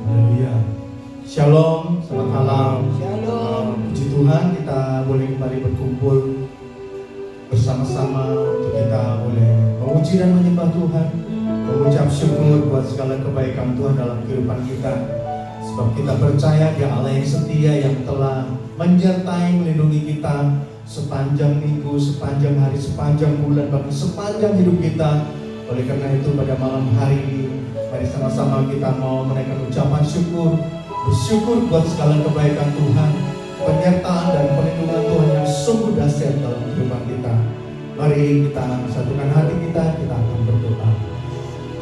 Haleluya. Shalom, selamat malam. Shalom. Puji Tuhan, kita boleh kembali berkumpul bersama-sama untuk kita boleh memuji dan menyembah Tuhan, mengucap syukur buat segala kebaikan Tuhan dalam kehidupan kita. Sebab kita percaya Dia Allah yang setia, yang telah menyertai, melindungi kita sepanjang minggu, sepanjang hari, sepanjang bulan, bahkan sepanjang hidup kita. Oleh karena itu pada malam hari ini, mari sama-sama kita mau menaikkan ucapan syukur, bersyukur buat segala kebaikan Tuhan, penyertaan dan perlindungan Tuhan yang sungguh dahsyat dalam kehidupan kita. Mari kita satukan hati kita akan berdoa.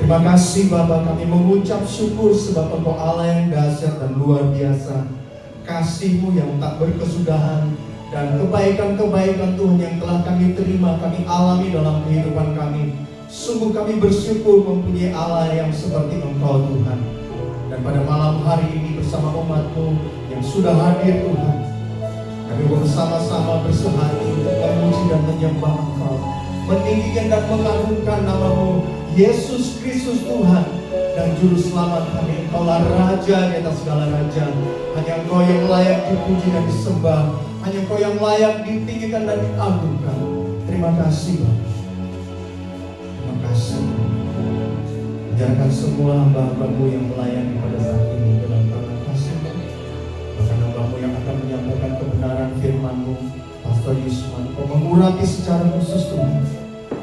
Terima kasih Bapa, kami mengucap syukur sebab Engkau Allah yang dahsyat dan luar biasa. Kasih-Mu yang tak berkesudahan dan kebaikan-kebaikan Tuhan yang telah kami terima, kami alami dalam kehidupan kami. Sungguh kami bersyukur mempunyai Allah yang seperti Engkau Tuhan. Dan pada malam hari ini bersama umat-Mu yang sudah hadir Tuhan, kami bersama-sama bersehati untuk memuji dan menyembah Engkau, meninggikan dan mengagungkan nama-Mu, Yesus Kristus Tuhan dan Juru Selamat kami. Engkaulah Raja di atas segala raja. Hanya Engkau yang layak dipuji dan disembah. Hanya Engkau yang layak ditinggikan dan diagungkan. Terima kasih Bapak. Terima kasih. Biarkan semua hamba-hamba-Mu yang melayani pada saat ini dalam tangan kasih-Mu. Bahkan hamba-Mu yang akan menyampaikan kebenaran firman-Mu, Pastor Yusman, Kau mengurapi secara khusus Tuhan.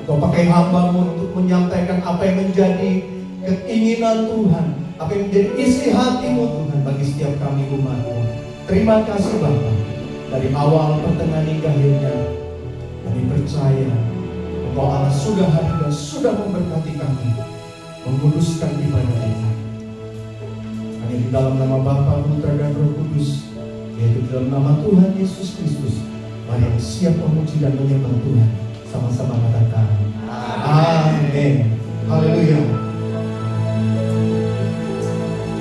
Kau pakai hamba-Mu untuk menyampaikan apa yang menjadi keinginan Tuhan, apa yang menjadi isi hati-Mu Tuhan bagi setiap kami umat-Mu. Terima kasih Bapa. Dari awal, pertengahan hingga akhirnya, kami percaya Engkau Allah sudah hadir dan sudah memberkati kami, menguduskan ibadah ini. Hanya di dalam nama Bapa, Putra dan Roh Kudus, yaitu dalam nama Tuhan Yesus Kristus, mari yang siap memuji dan menyembah Tuhan. Sama-sama katakan amin. Haleluya.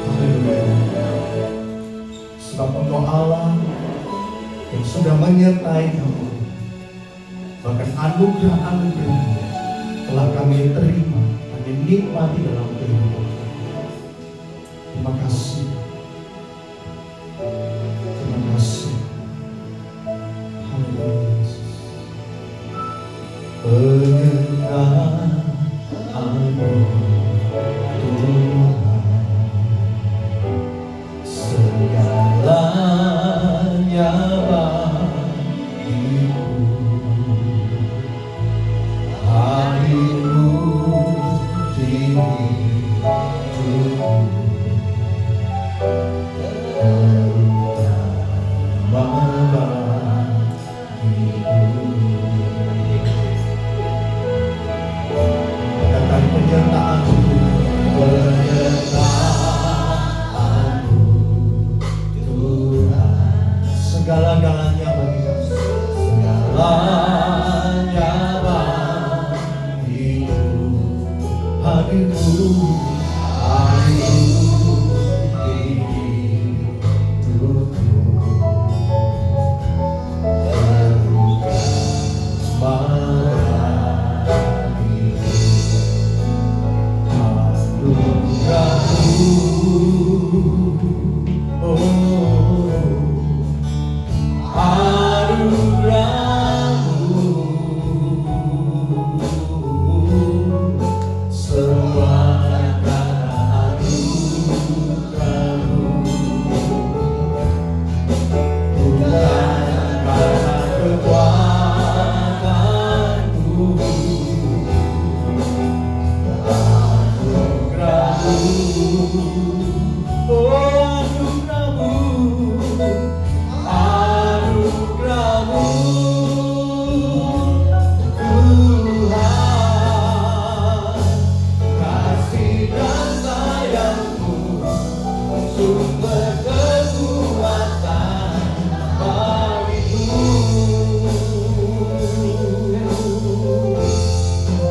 Haleluya. Sebab Engkau Allah yang sudah menyertai kami, bahkan anugerah-anugerah telah kami terima, kami nikmati dalam kehidupan. Terima kasih. Terima kasih. Haleluya. Penyertaan-Mu Tuhan, segalanya bagiku. Hadir-Mu di hidupku, terutama bagiku. Katakan penyertaan-Mu, penyertaan-Mu Tuhan, segala-galanya bagi kami, segalanya bagiku. Hadir-Mu, hadir-Mu di hidupku,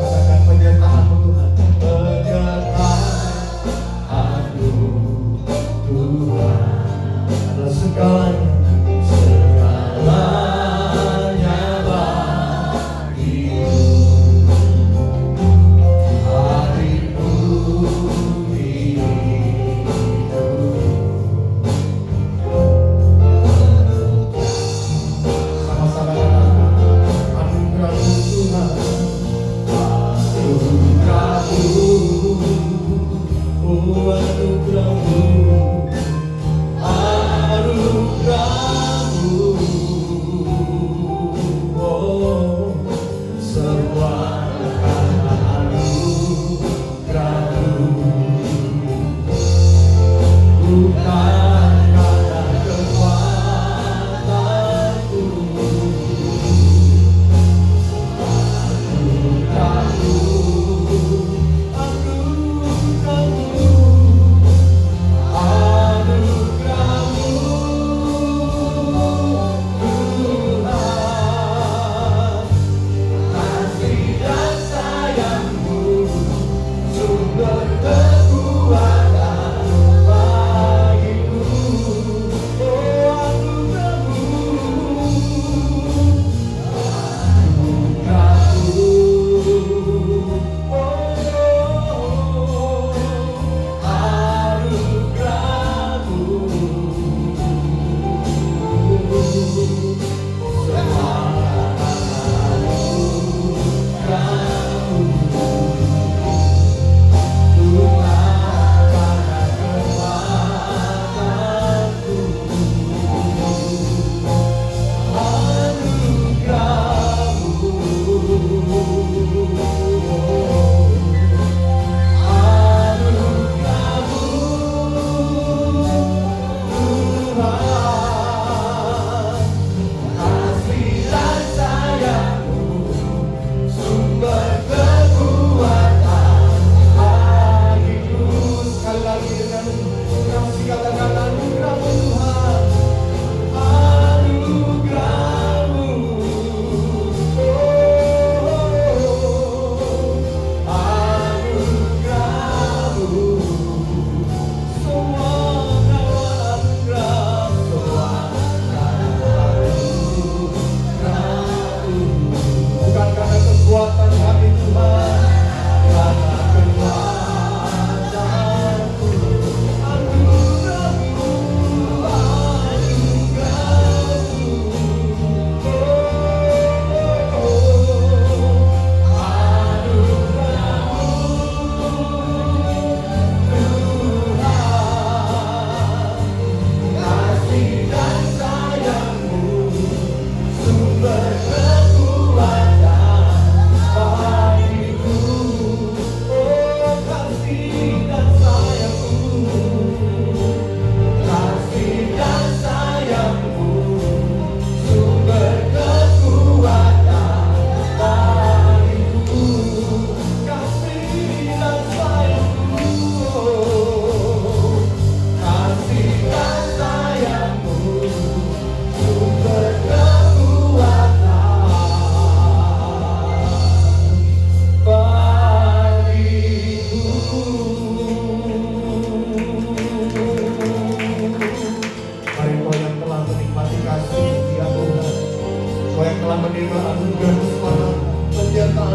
Katakan penyertaan-Mu Tuhan, penyertaan-Mu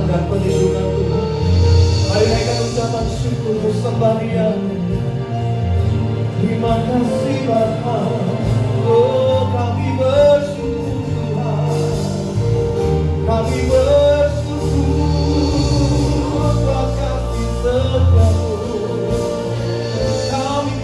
dan perlindungan Tuhan. Mari naikkan ucapan syukur bersembah Dia. Terima kasih Bapa. Oh, kami bersyukur Tuhan. Kami bersyukur buat kasih setiamu. Kami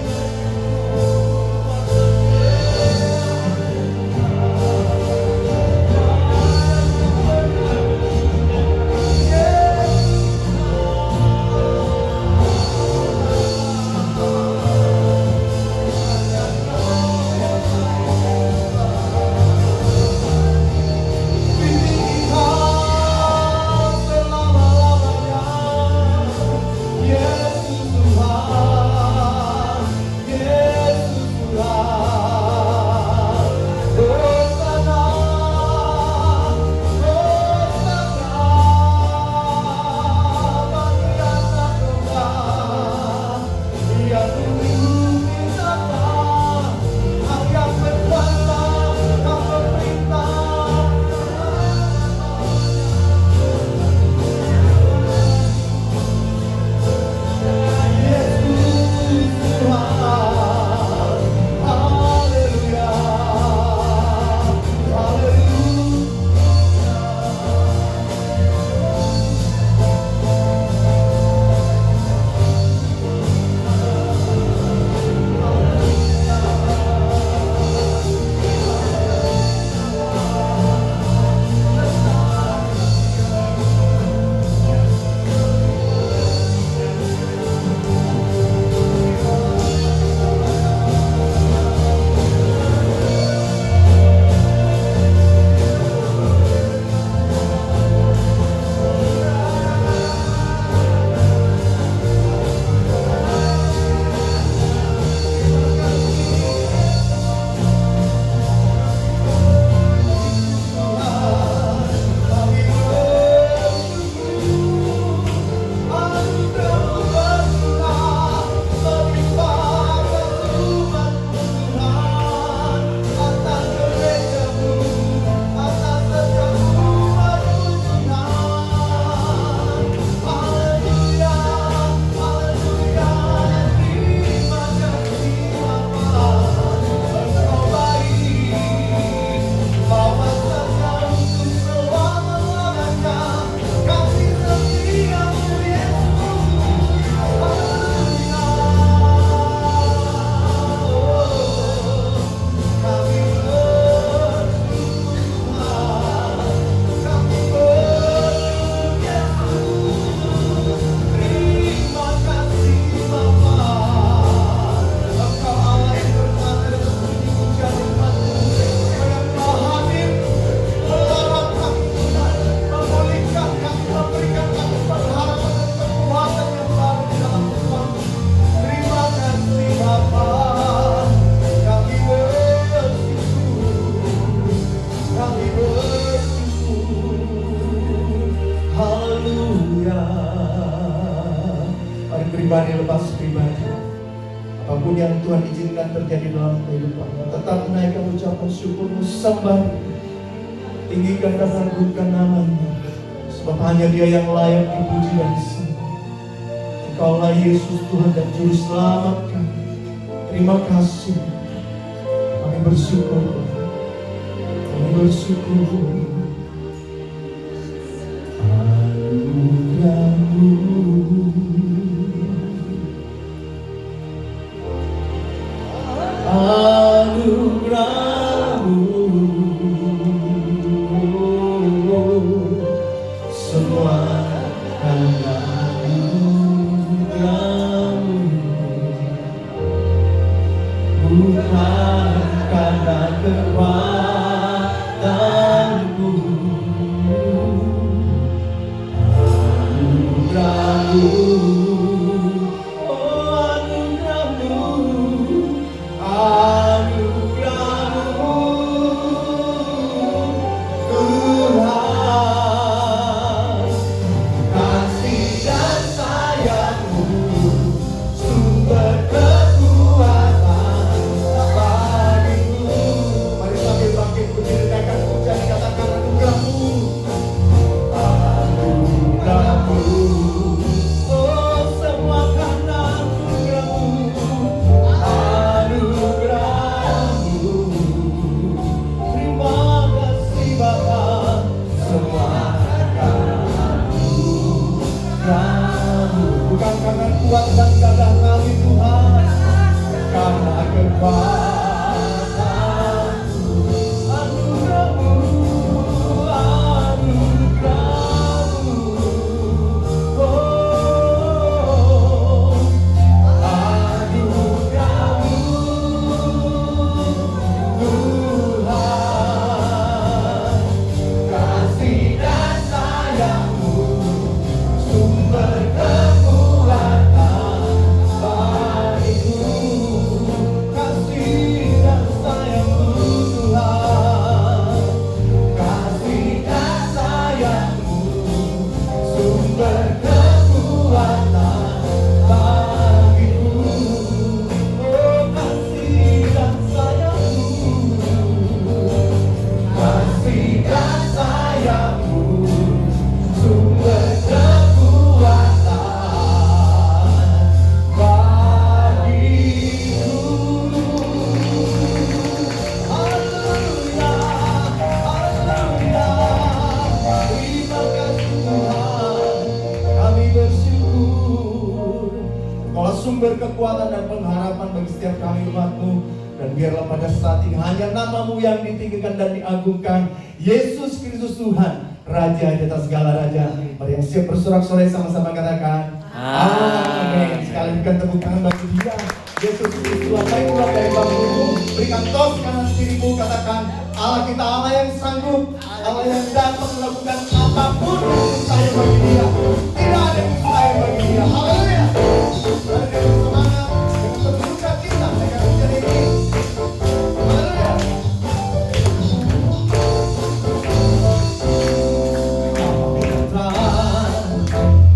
pribadi lepas pribadi. Apapun yang Tuhan izinkan terjadi dalam kehidupan, tetap menaikkan ucapan syukurmu, sembah, tinggikan dan agungkan namanya. Sebab hanya Dia yang layak dipuji dan disembah. Engkaulah Yesus Tuhan dan Juru Selamat kami. Terima kasih. Kami bersyukur. Kami bersyukur. Anugerah-Mu. anugerah-Mu, bukan karena kuat dan gagah kami Tuhan, karena kekuatan-Mu, anugerah-Mu, anugerah-Mu, oh, anugerah-Mu, Tuhan, kasih dan sayang-Mu, sumber kekuatan bagiku, kasih dan sayang-Mu Tuhan, kasih dan sayang-Mu, sumber kekuatan bagiku, oh kasih dan sayang-Mu, kasih dan sayang-Mu, sumber kekuatan bagiku. Haleluya, haleluya. Terima kasih Tuhan, kami bersyukur. Kaulah sumber kekuatan dan pengharapan bagi setiap kami umat-Mu. Dan biarlah pada saat ini hanya nama-Mu yang ditinggikan dan diagungkan. Yesus Kristus Tuhan, Raja di atas segala raja. Mari yang siap bersorak-sorai sama-sama katakan amin. Sekali berikan tepuk tangan bagi Dia, Yesus Kristus Tuhan. Mari keluar dari bangku, berikan tos kanan kirimu, katakan Allah kita Allah yang sanggup, Allah yang dapat melakukan apapun yang mustahil bagi Dia. Tidak ada yang mustahil bagi Dia. Haleluya. Mari kita bersemangat dengan penuh sukacita dengan hujan ini. Haleluya.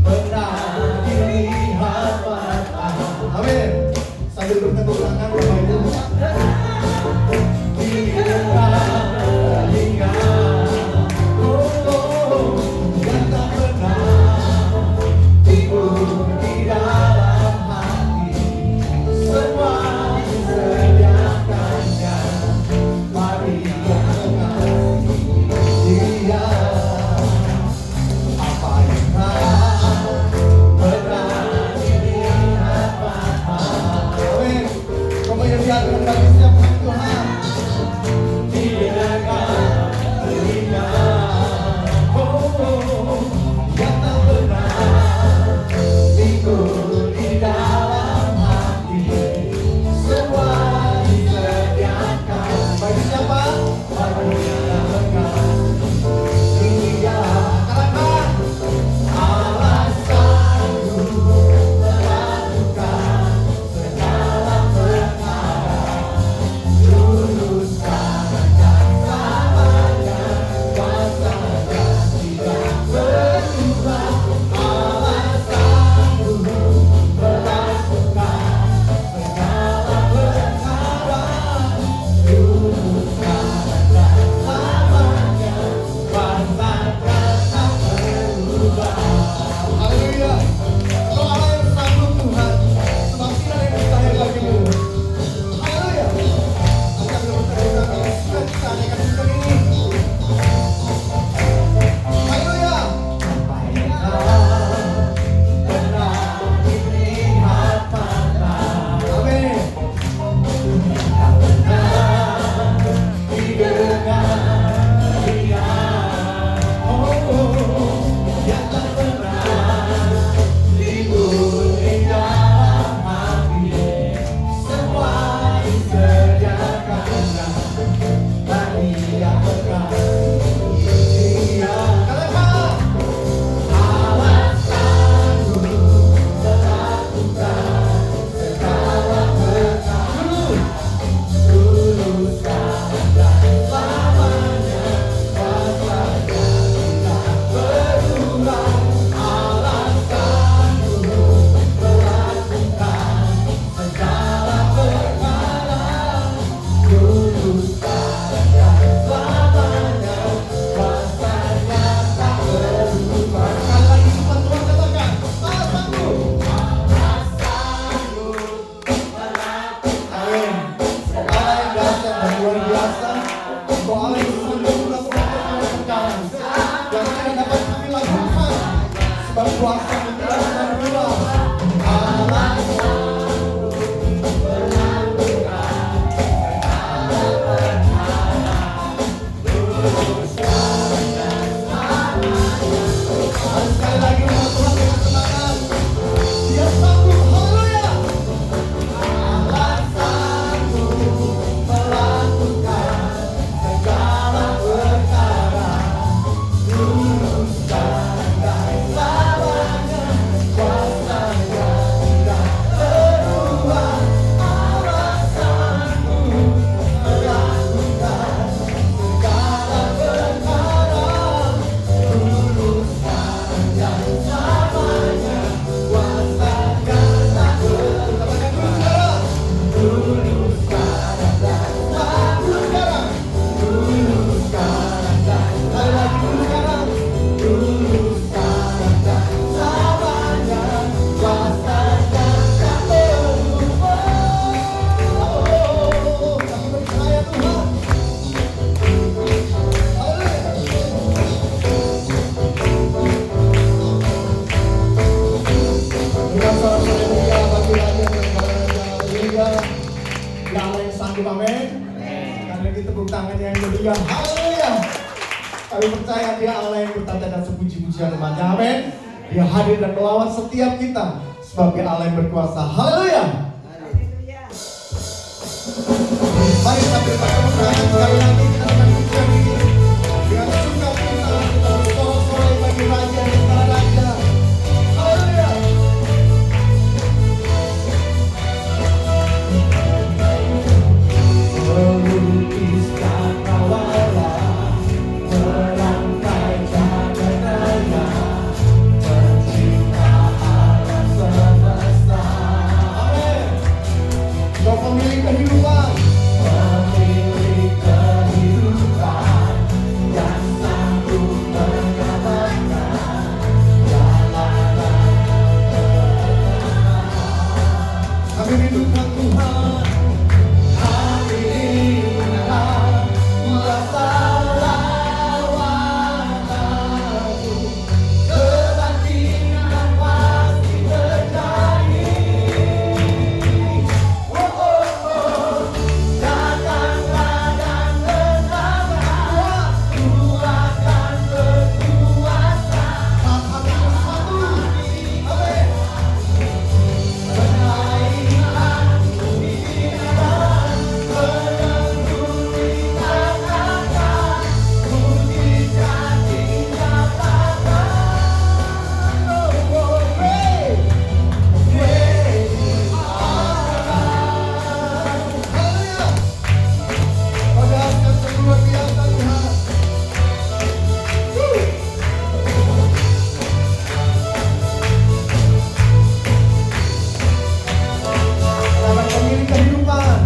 Pernah dilihat mata. Amin. Sambil bertepuk tangan Bapak Ibu. Didengar telinga, oh, yang tak pernah timbul di dalam hati. Semua disediakannya, mari mengasihi Dia. Apa yang tak pernah dilihat mata. Amin. kuasa dan kuat. Allah sekali lagi umat Tuhan dengan semangat. Dia sanggup, haleluya. Allah sanggup melakukan segala perkara. Luruskan dan selamanya kuasa-Nya dan terluar. Allah sanggup melakukan segala perkara. Luruskan dan selamanya kuasa-Nya tak berhenti. Luruskan dan sekarang. Luruskan dan sekali lagi dulu sekarang. Luruskan dan selamanya kuasa-Nya tak berubah. Kami percaya Tuhan. Haleluya. Dengan sorak-sorai mulia bagi Raja dan Raja. Haleluya. Ya Allah yang sanggup, amin. Sekali lagi tepuk tangannya yang mulia. Haleluya. Kami percaya Dia Allah yang bertanda dan sepuji-pujian umatnya, amin. Dia hadir dan melawat setiap kita sebab Dia Allah yang berkuasa. Haleluya. Mari kita berikan tepuk tangan sekali lagi. Kita akan pujian ini dengan sukacita kita bersorak-sorai bagi Raja dan para Raja. Haleluya. Melukiskan rawalan, merangkai jagat raya, pencipta alam semesta. Amin. Kau pemilik kehidupan, pemilik kehidupan yang sanggup menyelamatkan jalanan. Kami rindukan Tuhan. Kami rindukan kuasa lawan-Mu. Kebangkitan pasti terjadi. Datanglah dan bersama Ku akan berkuasa. Saat kami bersatu, amin. Menaikkan pikiran, menentukan kata, mujizat dinyatakan. Oh, hey, hey, Allah. Haleluya. Pada saat yang luar biasa Tuhan. Tuhan pemilik kehidupan,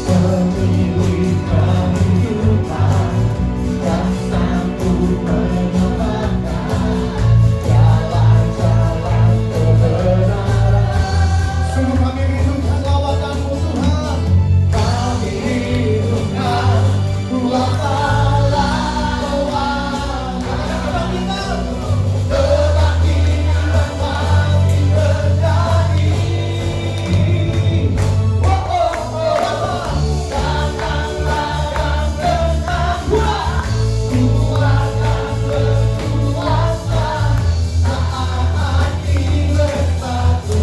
pemilik kehidupan yang sanggup menyelamatkan jalan-jalan kebenaran. Sungguh kami rindukan lawatan-Mu Tuhan. Kami rindukan kuasa lawan. Kebangkitan, kebangkitan pasti terjadi. Datanglah dan bersama Ku akan berkuasa. Saat hati bersatu,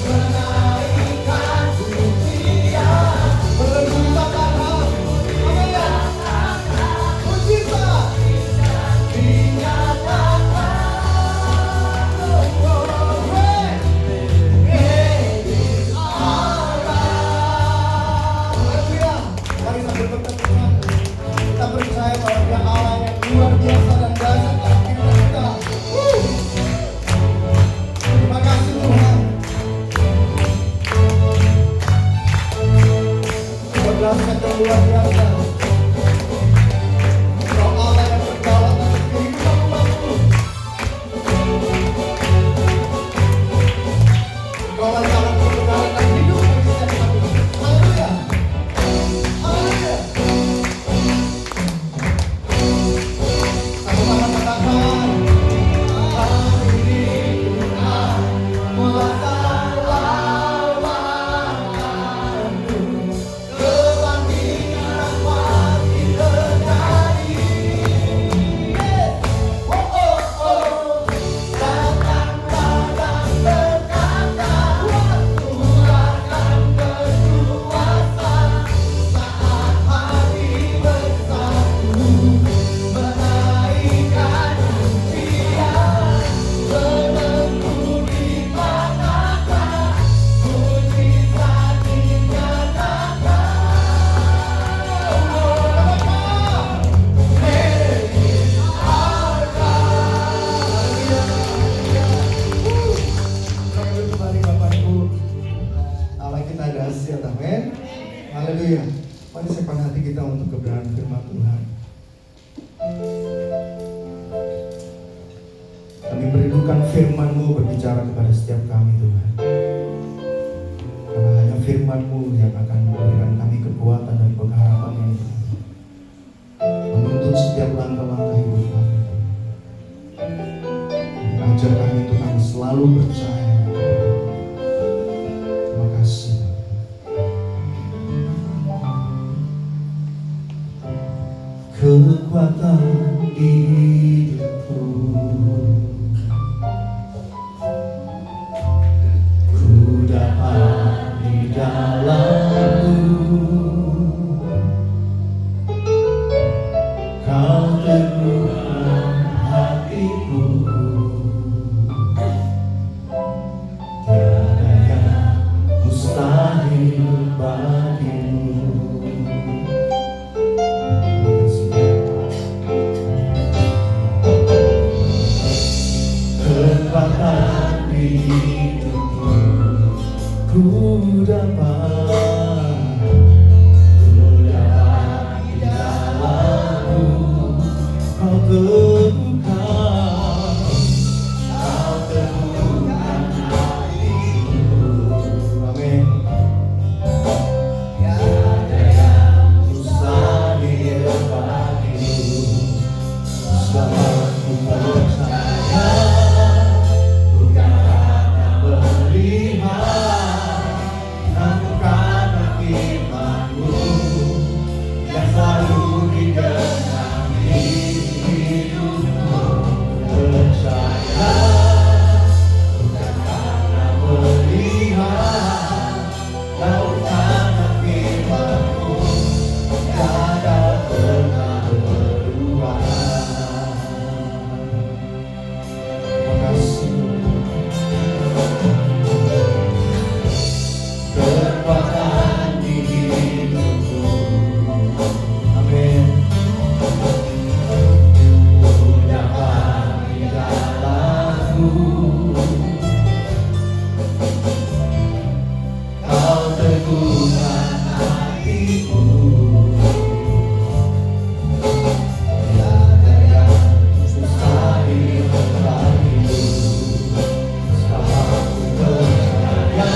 menaikkan pujian, merenungkan Tuhan. Amin. Mujizat dinyatakan. Oh, hey, hey, Allah. Haleluya. Mari sambil bertepukan, kita percaya bahwa Dia Allah yang luar biasa dan dahsyat dalam kehidupan kita. Terima kasih Tuhan. Dahsyat dan luar biasa. Kau Allah yang bergawat atas kehidupan umat-Mu. Kau Allah yang akan bergawat dan hidup bagi setiap kami. Haleluya. Haleluya. Sama-sama katakan, kami kita untuk kebenaran firman Tuhan. Kami merindukan firman-Mu berbicara kepada setiap kami Tuhan. Karena hanya firman-Mu yang akan memberikan kami kekuatan dan pengharapan yang menuntut setiap langkah-langkah hidup kami. Ajar kami Tuhan selalu percaya. Terima kasih. Kekuatan di hidupku, ku dapat di dalam-Mu. Kau teguhkan hatiku, tiada yang mustahil bagimu. Kekuatan di hidupku, ku dapat di dalam-Mu. Kau teguhkan hatiku. Amin. Tiada yang mustahil bagimu. Selamat ku percaya, bukan karena melihat, namun karena firman-Mu yang selalu digenapi hidupku. Percaya, bukan karena melihat, namun karena firman-Mu tiada pernah berubah. Terima kasih. Kekuatan di hidupku. Amin. Ku dapat di dalam-Mu. Kau teguhkan hatiku, tiada yang mustahil bagimu. Selamat ku percaya,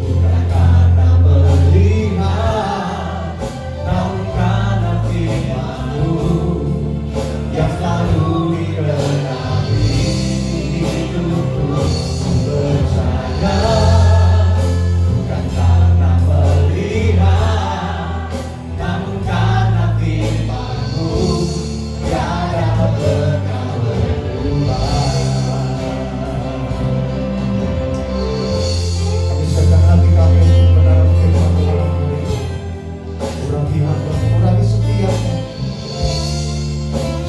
bukan karena melihat, namun karena firman-Mu yang selalu digenapi hidupku. Percaya, bukan karena melihat, namun karena firman-Mu tiada pernah berubah. Kami siapkan hati kami untuk mendengar firman Tuhan ini. Urapi hamba, urapi setiap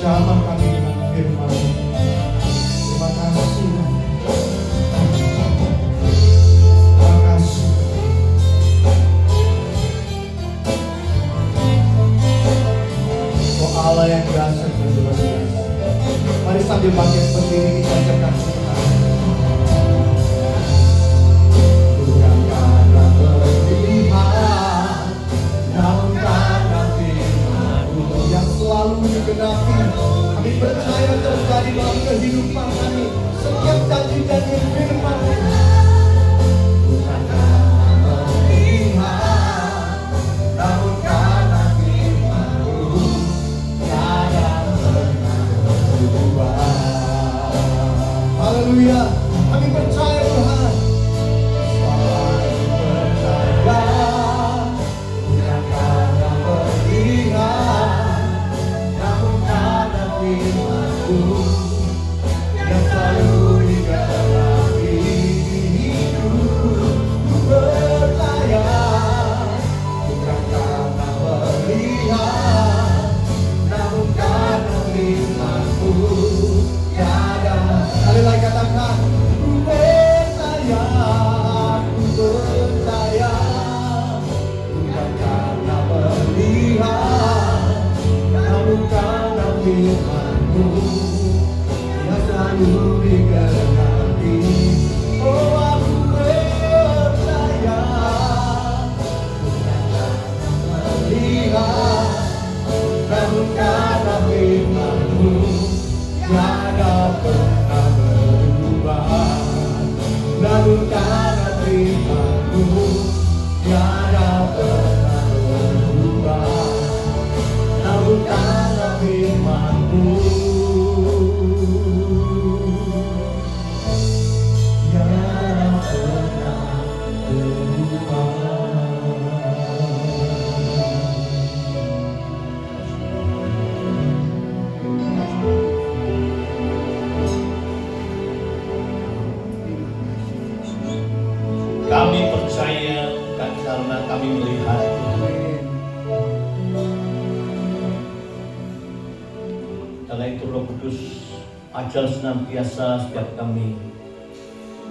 jamah kami dengan firman-Mu. Terima kasih. Terima kasih. Oh Allah yang dahsyat dan luar biasa. Mari sambil bangkit berdiri kita ucapkan syukur. Bukan karena melihat, namun karena firman-Mu yang selalu digenapi. Kami percaya terjadi dalam kehidupan kami setiap janji-janji firman-Mu. Bukan karena melihat, namun karena firman-Mu tiada pernah berubah. Haleluya. Kami percaya Tuhan. Selalu percaya, bukan karena melihat, namun karena firman-Mu yang selalu digenapi hidupku. Percaya, bukan karena melihat, namun karena firman-Mu tiada. Sekali lagi katakan, ku percaya. kami melihat Tuhan. Karena itu Roh Kudus ajar senantiasa setiap kami,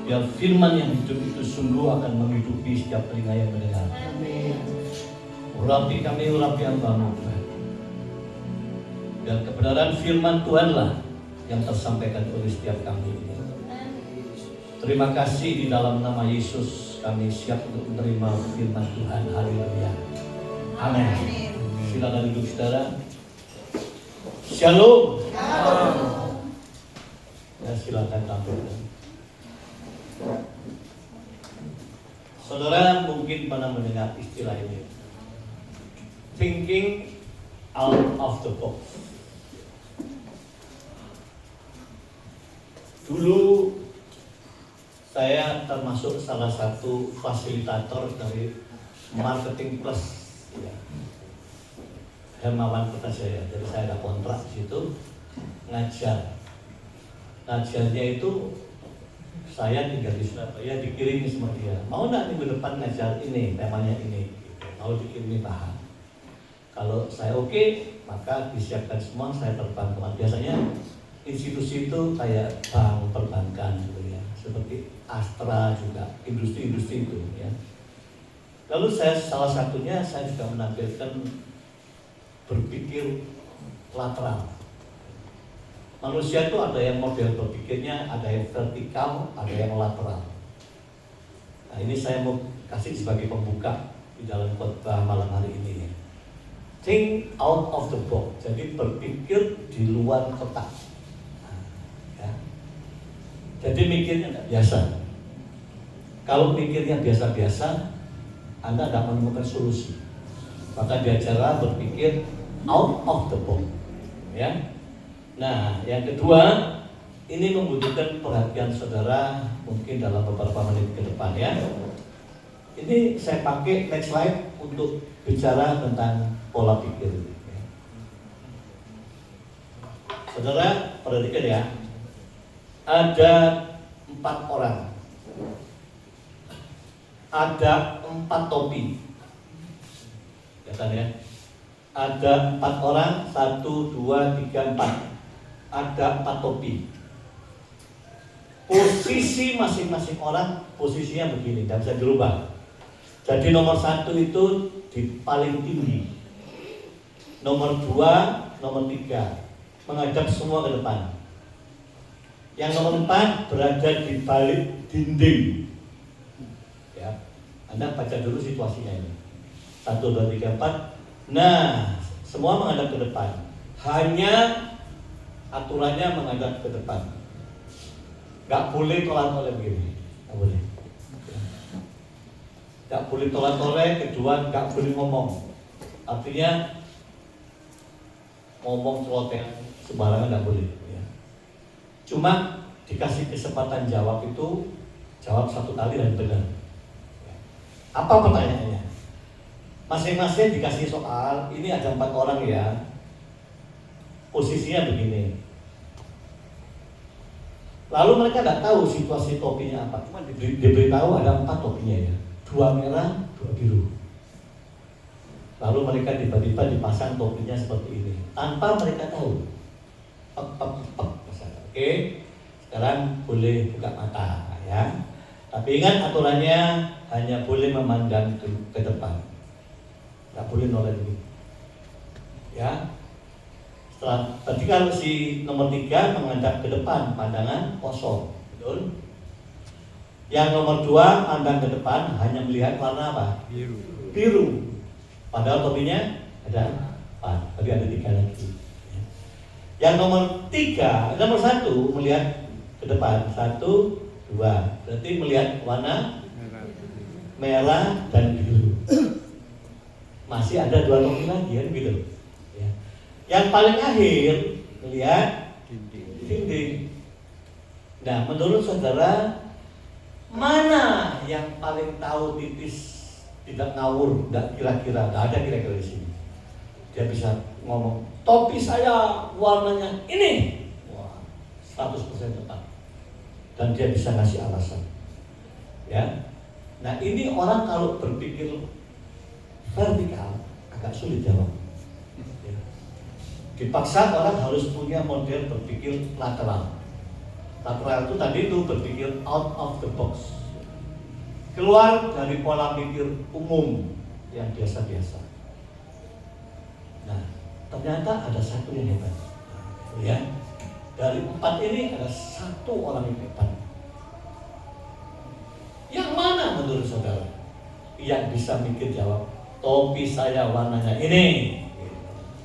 biar firman yang hidup itu sungguh akan menghidupi setiap telinga yang mendengar. Urapi kami, urapi hamba-Mu Tuhan. Dan kebenaran firman Tuhanlah yang tersampaikan oleh setiap kami ini. Terima kasih, di dalam nama Yesus kami siap untuk menerima firman Tuhan. Haleluya. Amin. Silakan duduk saudara. Shalom. Ya, silakan tampilkan. Saudara mungkin pernah mendengar istilah ini, thinking out of the box. Dulu saya termasuk salah satu fasilitator dari Marketing Plus, ya. Hermawan Kertajaya. Jadi saya ada kontrak di situ ngajar. Ngajarnya itu saya tinggal di Surabaya, dikirimi sama dia. Mau nggak minggu depan ngajar ini, temanya ini, mau dikirimi bahan. Kalau saya oke, maka disiapkan semua, saya terbang kemana. Biasanya institusi itu kayak bank perbankan gitu ya, seperti Astra juga, industri-industri itu ya. Lalu saya salah satunya saya juga menampilkan berpikir lateral. Manusia itu ada yang model berpikirnya, ada yang vertikal, ada yang lateral. Nah, ini saya mau kasih sebagai pembuka di dalam khotbah malam hari ini. Think out of the box. Jadi berpikir di luar kotak. Ya. Jadi mikirnya tidak biasa. Kalau mikirnya biasa-biasa, Anda tidak menemukan solusi. Maka diajarlah berpikir out of the box. Ya. Nah, yang kedua, ini membutuhkan perhatian saudara mungkin dalam beberapa menit ke depan ya. Ini saya pakai next slide untuk bicara tentang pola pikir. Saudara, perhatikan ya. Ada 4 orang. Ada 4 topi. Lihat ya. Ada 4 orang, 1, 2, 3, 4. Ada 4 topi. Posisi masing-masing orang, posisinya begini, tidak bisa dirubah. Jadi nomor 1 itu di paling tinggi. Nomor 2, nomor 3 menghadap semua ke depan. Yang nomor 4 berada di balik dinding. Ya, Anda baca dulu situasinya ini. 1, 2, 3, 4. Nah, semua menghadap ke depan. Hanya aturannya menghadap ke depan. Gak boleh tolak-tolak begini. Gak boleh. Gak boleh tolak-tolak. Kedua, gak boleh ngomong. Artinya ngomong celoteh sembarangan gak boleh. Cuma dikasih kesempatan jawab itu, jawab 1 kali dan benar. Apa pertanyaannya? Masing-masing dikasih soal. Ini ada 4 orang ya. Posisinya begini. Lalu mereka tidak tahu situasi topinya apa. Cuma diberitahu ada 4 topinya ya. 2 merah, 2 biru. Lalu mereka tiba-tiba dipasang topinya seperti ini tanpa mereka tahu. Oke, sekarang boleh buka mata ya. Tapi ingat aturannya hanya boleh memandang ke depan. Tidak boleh noleh dulu. Ya. Tadi kalau si nomor 3 menghadap ke depan, pandangan kosong, betul? Yang nomor 2 pandang ke depan hanya melihat warna apa? Biru. Biru. Padahal topinya ada 4, tapi ada 3 lagi. Yang nomor 3, nomor 1 melihat ke depan, 1, 2, berarti melihat warna merah dan biru. Masih ada 2 topi lagi kan gitu. Yang paling akhir melihat dinding. Nah, menurut saudara, mana yang paling tahu tipis, tidak ngawur, tidak kira-kira, tidak ada kira-kira di sini. Dia bisa ngomong, topi saya warnanya ini. Wah, 100% tepat. Dan dia bisa ngasih alasan. Ya. Nah, ini orang kalau berpikir vertikal agak sulit jawab. Ya. Dipaksa orang harus punya model berpikir lateral. Lateral itu tadi itu berpikir out of the box, keluar dari pola pikir umum yang biasa-biasa. Nah, ternyata ada satu yang hebat, ya. Dari 4 ini ada 1 orang yang hebat. Yang mana menurut saudara yang bisa mikir jawab? Topi saya warnanya ini.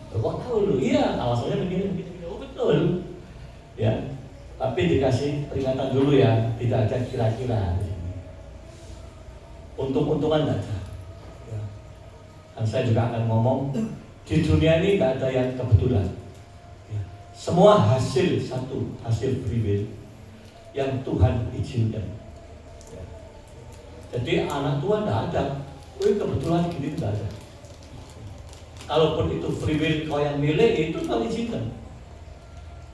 Kok tahu lu? Iya, alasannya begini. Oh betul. Ya, tapi dikasih peringatan dulu ya, tidak ada kira-kira. Untung-untungan nggak ada. Ya. Dan saya juga akan ngomong di dunia ini nggak ada yang kebetulan. Ya. Semua hasil free will yang Tuhan izinkan. Ya. Jadi anak Tuhan nggak ada. Kebetulan gini nggak ada. Kalaupun itu free will kau yang milih, itu Tuhan izinkan.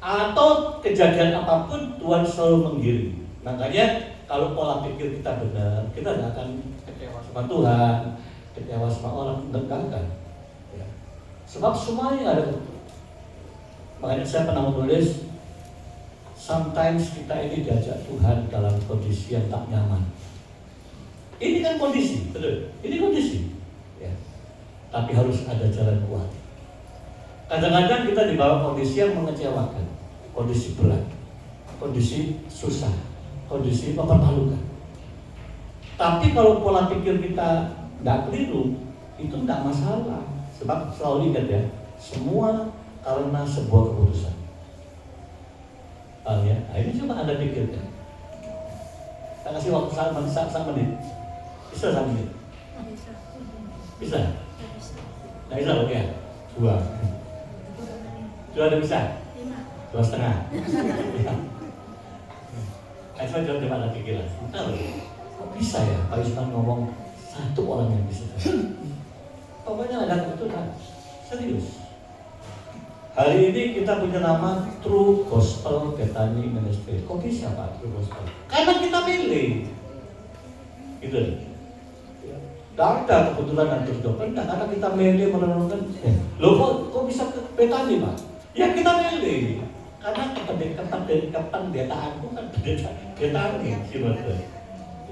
Atau kejadian apapun Tuhan selalu menggiring. Makanya kalau pola pikir kita benar, kita tidak akan kecewa sama Tuhan, kecewa sama orang, enggak akan. Ya. Sebab semuanya ada. Makanya saya pernah menulis, sometimes kita ini diajak Tuhan dalam kondisi yang tak nyaman. Ini kan kondisi, betul? Ini kondisi. Ya. Tapi harus ada jalan keluar. Kadang-kadang kita dibawa kondisi yang mengecewakan, kondisi berat, kondisi susah, kondisi mempermalukan. Tapi kalau pola pikir kita nggak keliru, itu nggak masalah. Sebab selalu ingat ya, semua karena sebuah keputusan. Ya, nah, ini coba Anda pikirkan. Saya kasih waktu satu menit. Bisa 1 menit? Bisa? Nggak bisa, oke. 2 ada bisa? 2,5. Saya coba Anda pikirkan. Kok bisa ya Pak Yusman ngomong 1 orang yang bisa? Pokoknya ada kebetulan. Serius. Hari ini kita punya nama True Gospel Bethany Ministry. Kok bisa Pak True Gospel? Karena kita pilih. Gitu. Tidak ada kebetulan dan kebetulan. Karena kita milih merenungkan. Loh kok bisa ke Bethany Pak? Ya kita milih. Karena kependetaanku kan Bethany.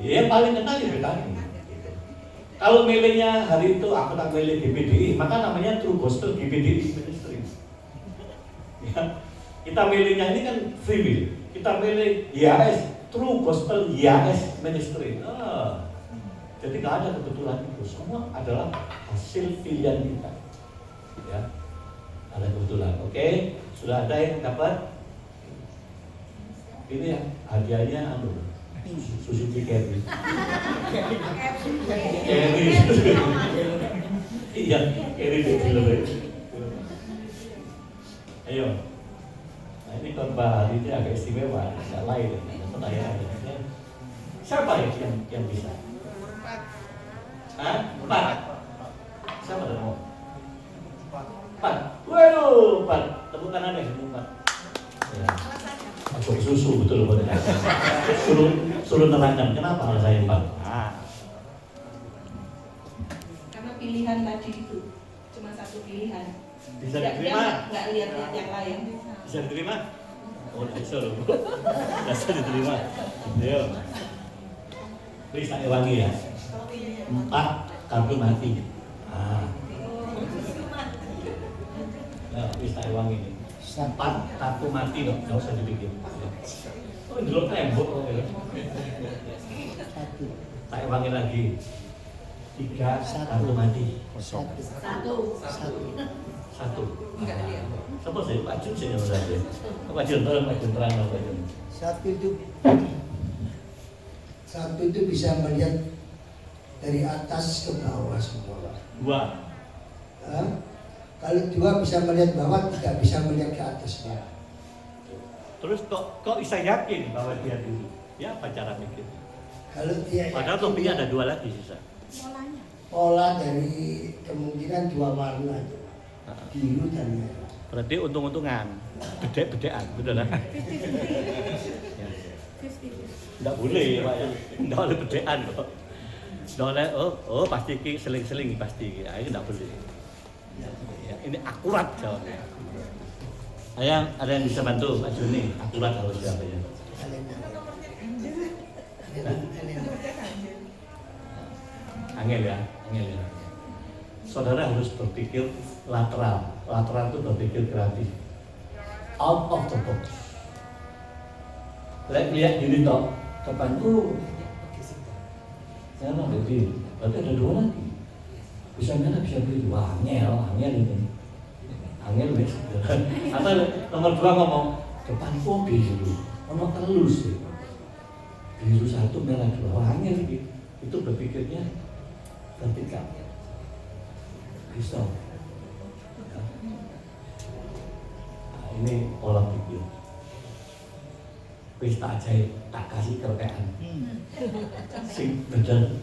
Ya paling kenal ya Bethany. Kalau milihnya hari itu aku tak milih GPDI, maka namanya True Gospel GPDI Ministry. Ya, kita milihnya ini kan free will. Kita milih YAS, True Gospel YAS Ministry. Jadi nggak ada kebetulan itu. Semua adalah hasil pilihan kita. Ya, ada kebetulan. Oke, sudah ada yang dapat? Ini ya hadiahnya Suzuki Carry. Iya, Carry di film. Ayo. Nah ini khotbah hari ini agak istimewa, agak lain. Pertanyaan. Siapa yang bisa? 4. Siapa yang mau? 4. Waduh, 4. Tepuk tangan deh, 4. Ya. Masuk susu betul betul. Suruh nerangkan kenapa saya 4? Karena pilihan tadi itu cuma 1 pilihan. Bisa diterima? Nggak lihat yang lain. Bisa diterima? Oh, bisa loh. Bisa diterima. Ayo. Beri saya wangi ya. 4 kartu mati. Nah, beri saya wangi nih. 4 kartu mati loh, nggak usah dibikin. Oh, dulu tembok loh ya. 1. Saya wangi lagi. 3 kartu mati. 1. Enggak lihat. Siapa sih? Pak Jun sih yang saja. Pak Jun terang. Satu itu bisa melihat dari atas ke bawah semua. 2. Kalau 2 bisa melihat bawah, tidak bisa melihat ke atasnya. Terus kok bisa yakin bahwa dia dulu? Ya apa cara mikir? Kalau dia Padahal topinya ada 2 lagi sisa. pola dari kemungkinan 2 warna itu, biru dan merah. Berarti untung-untungan, bedek-bedekan, betul lah. Tidak boleh Pak ya, tidak boleh bedekan kok. Oleh, oh pasti ki seling-seling pasti ki. Ini tidak boleh. Ya, ini akurat jawabnya. Ada yang bisa bantu Pak Juni? Akurat harus jawabnya. Angel ya. Saudara harus berpikir lateral. Lateral itu berpikir kreatif. Out of the box. Lihat gini toh, depanku. Saya lebih, berarti ada dua lagi. Bisa merah, bisa biru. Wah, angel ini. Angel wes. Atau nomor 2 ngomong, depanku biru. Nomor telus sih. Biru 1, merah 2. Wah, angel ini. Itu berpikirnya vertikal. Pisau. Nah, ini pola pikir. Pesta ajaib, tak kasih kerpean. Sing bener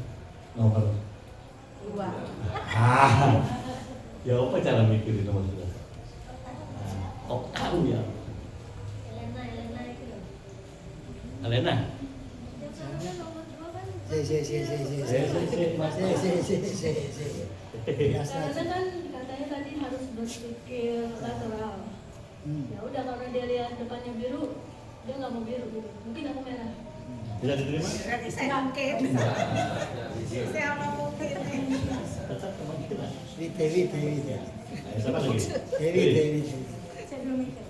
nomor 2. Ya apa cara mikirin nomor 2? Kok tahu ya? Elena. Karena kan katanya tadi harus berpikir lateral. Ya udah karena dia lihat depannya biru, dia nggak mau biru gitu. Mungkin aku merah. Bisa diterima? Saya mungkin. Saya mungkin. Tetap sama kita. Dewi. Siapa lagi? Dewi. Saya belum mikir.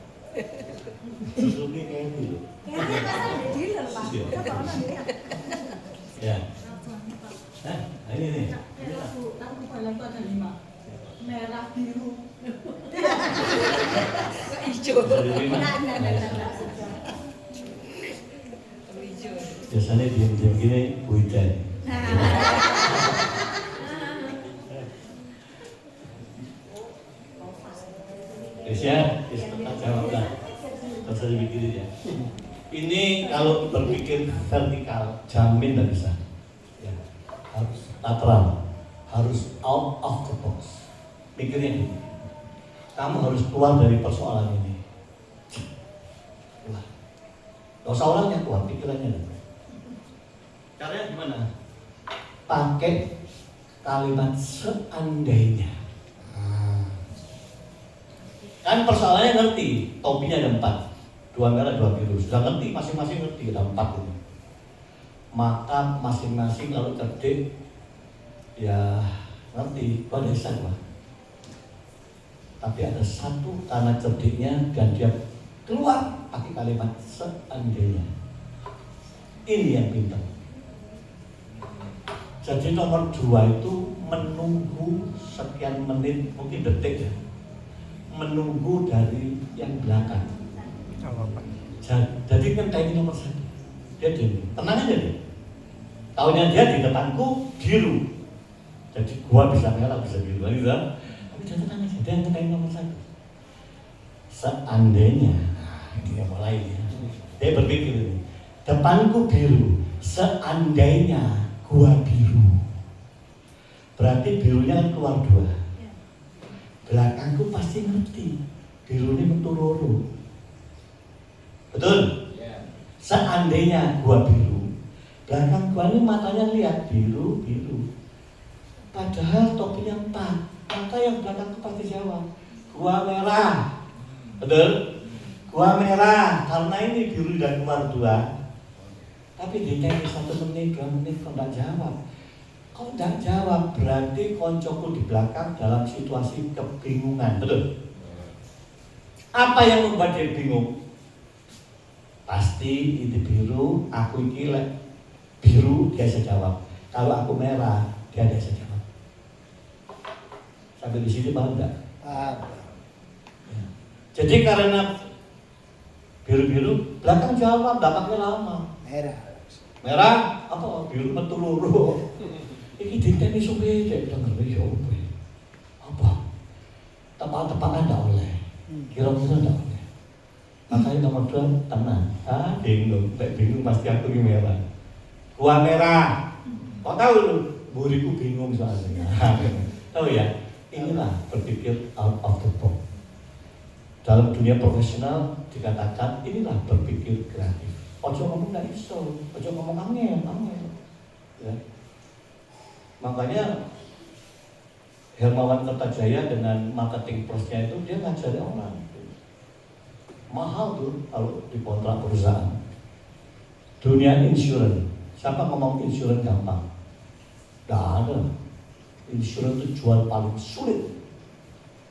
Belum nih kayak dulu. Kayaknya kan ada dealer Pak. Coba orang lihat. Ya. Ini nih. Aku paling itu ada 5. Merah, biru. Hijau. Bisa diterima? Nah. Biasanya diam-diam gini hujan. Ya, jawab lah. Terus dipikirin ya. Ini kalau berpikir vertikal, jamin tidak bisa. Ya, harus lateral, harus out of the box. Pikirnya ini, kamu harus keluar dari persoalan ini. Keluar. Gak usah orangnya keluar, pikirannya. Caranya gimana? Pakai kalimat seandainya. Kan persoalannya ngerti, topinya ada 4, 2 merah 2 biru. Sudah ngerti, masing-masing ngerti, ada 4 ini. Maka masing-masing kalau cerdik, ya ngerti, itu ada salah. Tapi ada satu karena cerdiknya dan dia keluar pakai kalimat seandainya. Ini yang pintar. Jadi nomor 2 itu menunggu sekian menit, mungkin detik ya. Menunggu dari yang belakang. Jadi kan kayak nomor 1. Dia gini, tenang aja deh. Taunya dia di depanku biru. Jadi gua bisa merah, bisa biru lagi kan. Tapi dia tenang aja, dia yang kayak nomor 1. Seandainya, dia mulai ya. Dia berpikir ini, depanku biru, seandainya gua biru. Berarti birunya kan keluar 2. Belakangku pasti ngerti, biru ini metu loro. Betul? Seandainya gua biru, belakang gua ini matanya lihat biru. Padahal topinya 4, maka yang belakangku pasti jawab, gua merah. Betul? Gua merah, karena ini biru dan keluar 2. Tapi ditanya 1 menit, 2 menit kok nggak jawab. Kau tidak jawab, berarti koncoku di belakang dalam situasi kebingungan, betul? Apa yang membuat dia bingung? Pasti ini biru, aku ini biru, dia bisa jawab. Kalau aku merah, dia bisa jawab. Sampai di sini paham enggak? Ya. Jadi karena biru-biru, belakang jawab, belakangnya lama. Merah, apa? Biru metu loro. Ini ditanya supaya dia bilang ngerti ya apa? Tepat-tepatan tidak oleh, kira-kira tidak oleh. Makanya nomor 2 tenang. Bingung pasti aku ini merah. Gua merah. Kok tahu lu? Buriku bingung soalnya. Tahu ya? Inilah berpikir out of the box. Dalam dunia profesional dikatakan inilah berpikir kreatif. Ojo ngomong nggak iso, ojo ngomong angel. Ya. Makanya Hermawan Kertajaya dengan marketing plus-nya itu dia ngajari orang. Mahal tuh kalau dikontrak perusahaan. Dunia insurance, siapa ngomong insurance gampang? Gak ada. Insurance itu jual paling sulit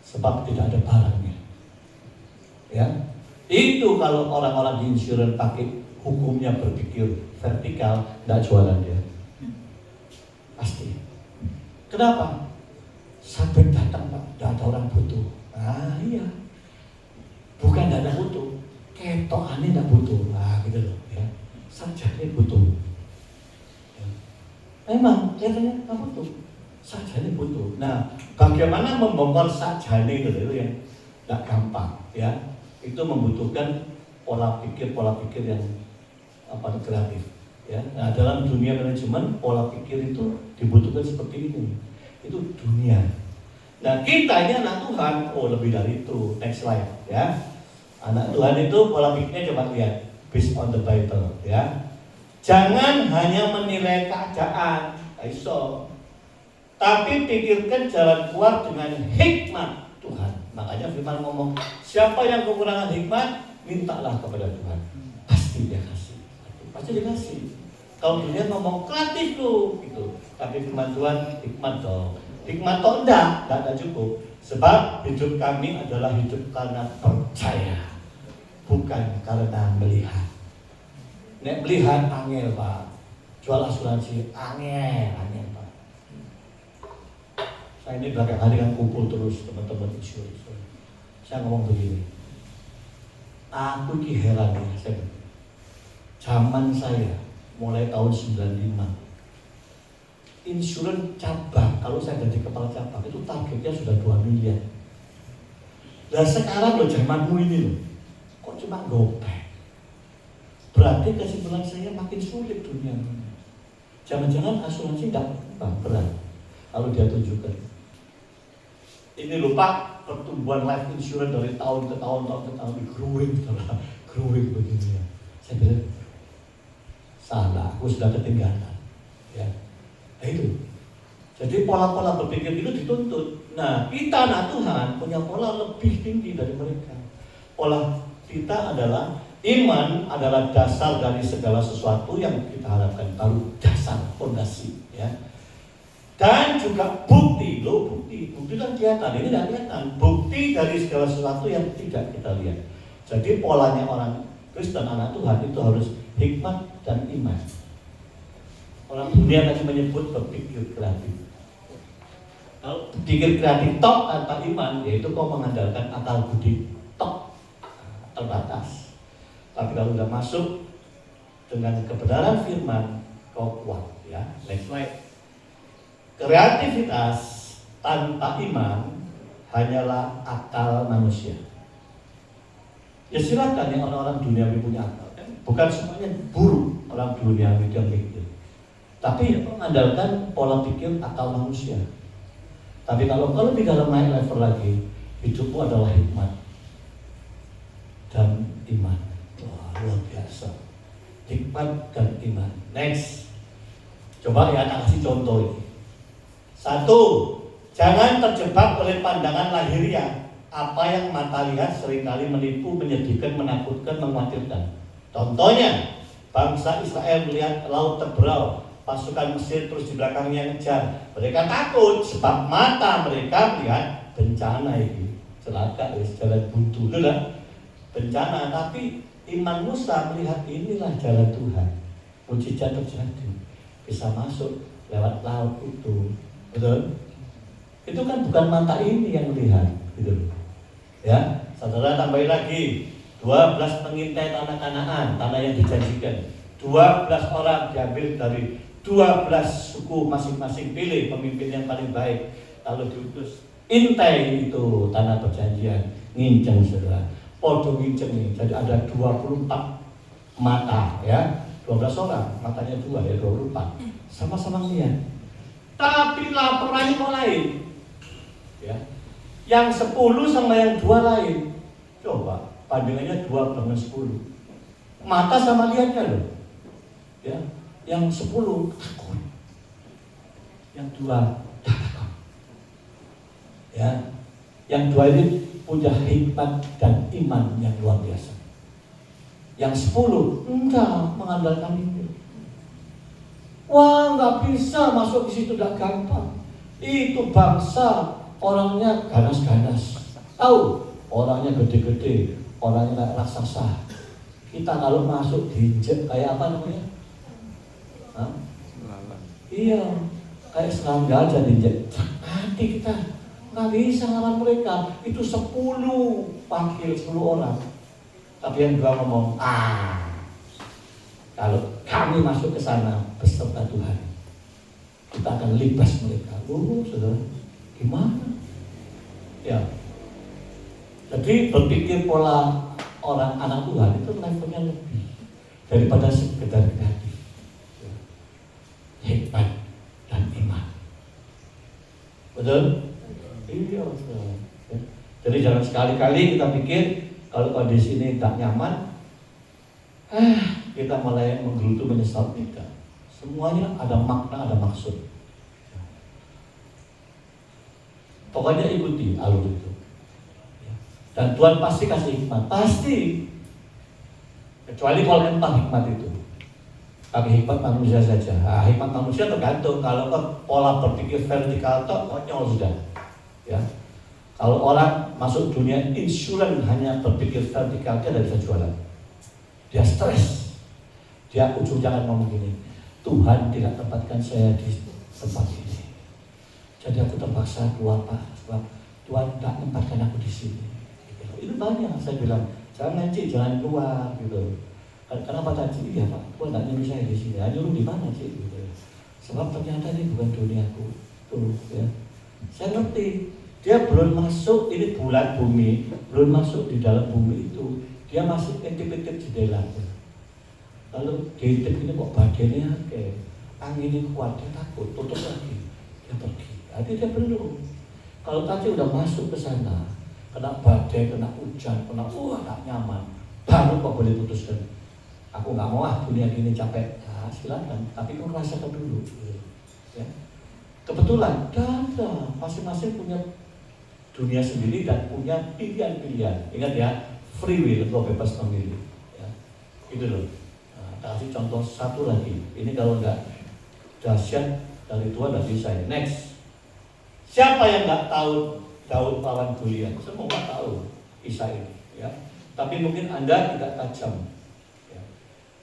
sebab tidak ada barangnya. Ya, itu kalau orang-orang di insurance pakai hukumnya berpikir vertikal, tidak jualan dia. Pasti. Kenapa? Sampai datang Pak, tidak ada orang butuh. Ah iya. Bukan tidak ada butuh, ketokannya tidak butuh. Nah gitu loh ya. Sarjana butuh. Ya. Memang kelihatannya tidak butuh. Sarjana butuh. Nah, bagaimana membongkar sarjana itu yang tidak gampang ya. Itu membutuhkan pola pikir yang kreatif ya. Nah, dalam dunia manajemen pola pikir itu dibutuhkan seperti ini. Itu dunia. Nah, kita ini anak Tuhan, oh lebih dari itu. Next slide ya. Anak Tuhan itu pola pikirnya coba lihat, based on the Bible ya. Jangan hanya menilai keadaan, iso. Tapi pikirkan jalan keluar dengan hikmat Tuhan. Makanya firman ngomong, siapa yang kekurangan hikmat, mintalah kepada Tuhan. Pasti dia kasih. Pasti dia kasih. Kalau dunia ngomong kreatif lu gitu. Tapi firman Tuhan hikmat dong. Hikmat toh enggak cukup. Sebab hidup kami adalah hidup karena percaya, bukan karena melihat. Nek melihat angel Pak. Jual asuransi angel Pak. Saya ini belakang hari kan kumpul terus teman-teman insurance. Saya ngomong begini. Aku ki heran ya, saya. Zaman saya mulai tahun 95. Insurans cabang, kalau saya jadi kepala cabang itu targetnya sudah 2 miliar. Nah sekarang loh zamanmu ini loh, kok cuma gopek? Berarti kesimpulan saya makin sulit dunia ini. Jangan-jangan asuransi tidak berat kalau dia tunjukkan. Ini loh Pak, pertumbuhan life insurance dari tahun ke tahun growing begini ya. Saya bilang salah, aku sudah ketinggalan ya. Nah itu. Jadi pola-pola berpikir itu dituntut. Nah, kita anak Tuhan punya pola lebih tinggi dari mereka. Pola kita adalah iman adalah dasar dari segala sesuatu yang kita harapkan, baru dasar fondasi ya. Dan juga bukti kan kelihatan, ini tidak kelihatan. Bukti dari segala sesuatu yang tidak kita lihat. Jadi polanya orang Kristen anak Tuhan itu harus hikmat dan iman. Orang dunia tadi menyebut berpikir kreatif. Kalau berpikir kreatif tok tanpa iman, yaitu kau mengandalkan akal budi tok terbatas. Tapi kalau sudah masuk dengan kebenaran firman, kau kuat ya. Next slide. Kreativitas tanpa iman hanyalah akal manusia. Ya silakan yang orang-orang duniawi punya akal. Bukan semuanya buruk orang duniawi yang mikir. Tapi mengandalkan pola pikir akal manusia. Tapi kalau lebih dalam naik level lagi, hidupmu adalah hikmat dan iman. Wah, luar biasa. Hikmat dan iman. Next. Coba ya, kasih contoh ini. 1. Jangan terjebak oleh pandangan lahiriah. Apa yang mata lihat seringkali menipu, menyedihkan, menakutkan, mengkhawatirkan. Contohnya, bangsa Israel melihat laut terbelah, pasukan Mesir terus di belakangnya ngejar. Mereka takut sebab mata mereka melihat bencana ini. Celaka, jalan buntu, itulah bencana. Tapi iman Musa melihat inilah jalan Tuhan. Mujizat terjadi, bisa masuk lewat laut itu, betul? Itu kan bukan mata ini yang melihat, gitu. Ya, saudara tambahin lagi. 12 pengintai tanah Kanaan, tanah yang dijanjikan. 12 orang diambil dari 12 suku masing-masing, pilih pemimpin yang paling baik. Lalu diutus intai itu tanah perjanjian, nginceng saudara. Podo nginceng nih. Jadi ada 24 mata ya. 12 orang, matanya 2 ya, 24. Sama-sama lihat. Tapi laporannya kok lain. Ya. Yang 10 sama yang 2 lain. Coba bandingannya 2 dengan 10. Mata sama lihatnya loh. Ya. Yang 10 takut. yang dua datang. Ya, yang dua ini punya hikmat dan iman yang luar biasa. Yang 10 enggak mengandalkan itu. Wah, nggak bisa masuk ke situ, udah gampang. Itu bangsa orangnya ganas-ganas. Tahu, orangnya gede-gede, orangnya kayak raksasa. Kita kalau masuk diinjek kayak apa namanya? Hah? Iya, kayak serangga aja diinjek. Mati kita, nggak bisa ngelawan mereka. Itu 10 wakil 10 orang. Tapi yang dua ngomong, kalau kami masuk ke sana beserta Tuhan, kita akan libas mereka. Saudara, gimana? Ya. Jadi berpikir pola orang anak Tuhan itu levelnya lebih daripada sekedar kreatif. Ya. Hikmat dan iman. Betul? Iya. Ya. Jadi jangan sekali-kali kita pikir kalau kondisi ini tak nyaman, kita mulai menggerutu menyesal. Tidak. Semuanya ada makna, ada maksud. Pokoknya ikuti alur itu. Dan Tuhan pasti kasih hikmat, pasti. Kecuali kalau entah hikmat itu. Tapi hikmat manusia saja. Hikmat manusia tergantung. Kalau pola berpikir vertikal itu konyol sudah. Ya. Kalau orang masuk dunia insuran hanya berpikir vertikal, dia tidak bisa jualan. Dia stres. Dia ujung jangan ngomong gini, Tuhan tidak tempatkan saya di tempat ini. Jadi aku terpaksa keluar Pak, sebab Tuhan tidak tempatkan aku di sini. Itu banyak saya bilang, jangan Cik, jangan keluar gitu. Kenapa tadi? Iya Pak, Tuhan tidak nyuruh saya di sini. Nyuruh di mana Cik? Gitu. Sebab ternyata ini bukan duniaku. Tuh, ya. Saya ngerti. Dia belum masuk, ini bulan bumi, belum masuk di dalam bumi itu. Dia masih intip-intip jendela. Lalu diintip ini kok badannya kayak angin ini kuat, dia takut, tutup lagi, dia pergi. Jadi dia belum. Kalau tadi udah masuk ke sana, kena badai, kena hujan, kena tak nyaman, baru kok boleh putuskan. Aku nggak mau dunia gini capek. Nah, silakan, tapi kau rasakan dulu. Ya. Kebetulan, ada masing-masing punya dunia sendiri dan punya pilihan-pilihan. Ingat ya, free will atau bebas memilih. Ya. Gitu loh. Nah, kasih contoh satu lagi. Ini kalau nggak dahsyat dari Tuhan nggak bisa. Next. Siapa yang nggak tahu Daud lawan Goliat? Semua nggak tahu kisah ini. Ya. Tapi mungkin Anda tidak tajam. Ya.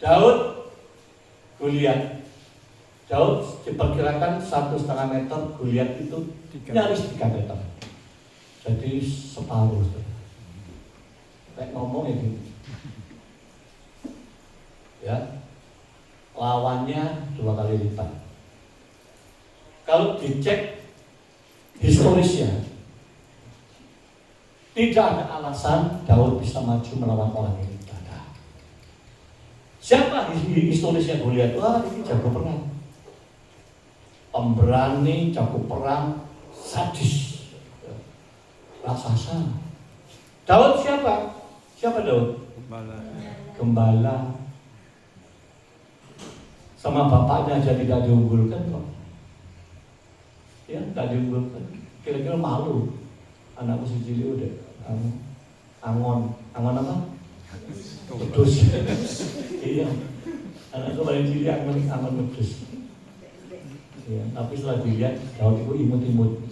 Daud, Goliat. Daud diperkirakan 1,5 meter, Goliat itu nyaris 3 meter. Jadi separuh. Kayak ngomong ya gitu. Ya, lawannya 2 kali lipat. Kalau dicek historisnya, tidak ada alasan Daud bisa maju melawan orang ini. Tidak. Siapa historisnya Goliat? Wah, ini jago perang, pemberani, jago perang, sadis, raksasa. Daud siapa? Siapa Daud? Gembala. Sama bapaknya aja tidak diunggulkan kok. Ya, tidak diunggulkan. Kira-kira malu. Anakku si Cili udah Angon apa? Wedus. Iya. Anakku paling Cili Angon wedus. Ya, tapi setelah dilihat Daud itu imut-imut,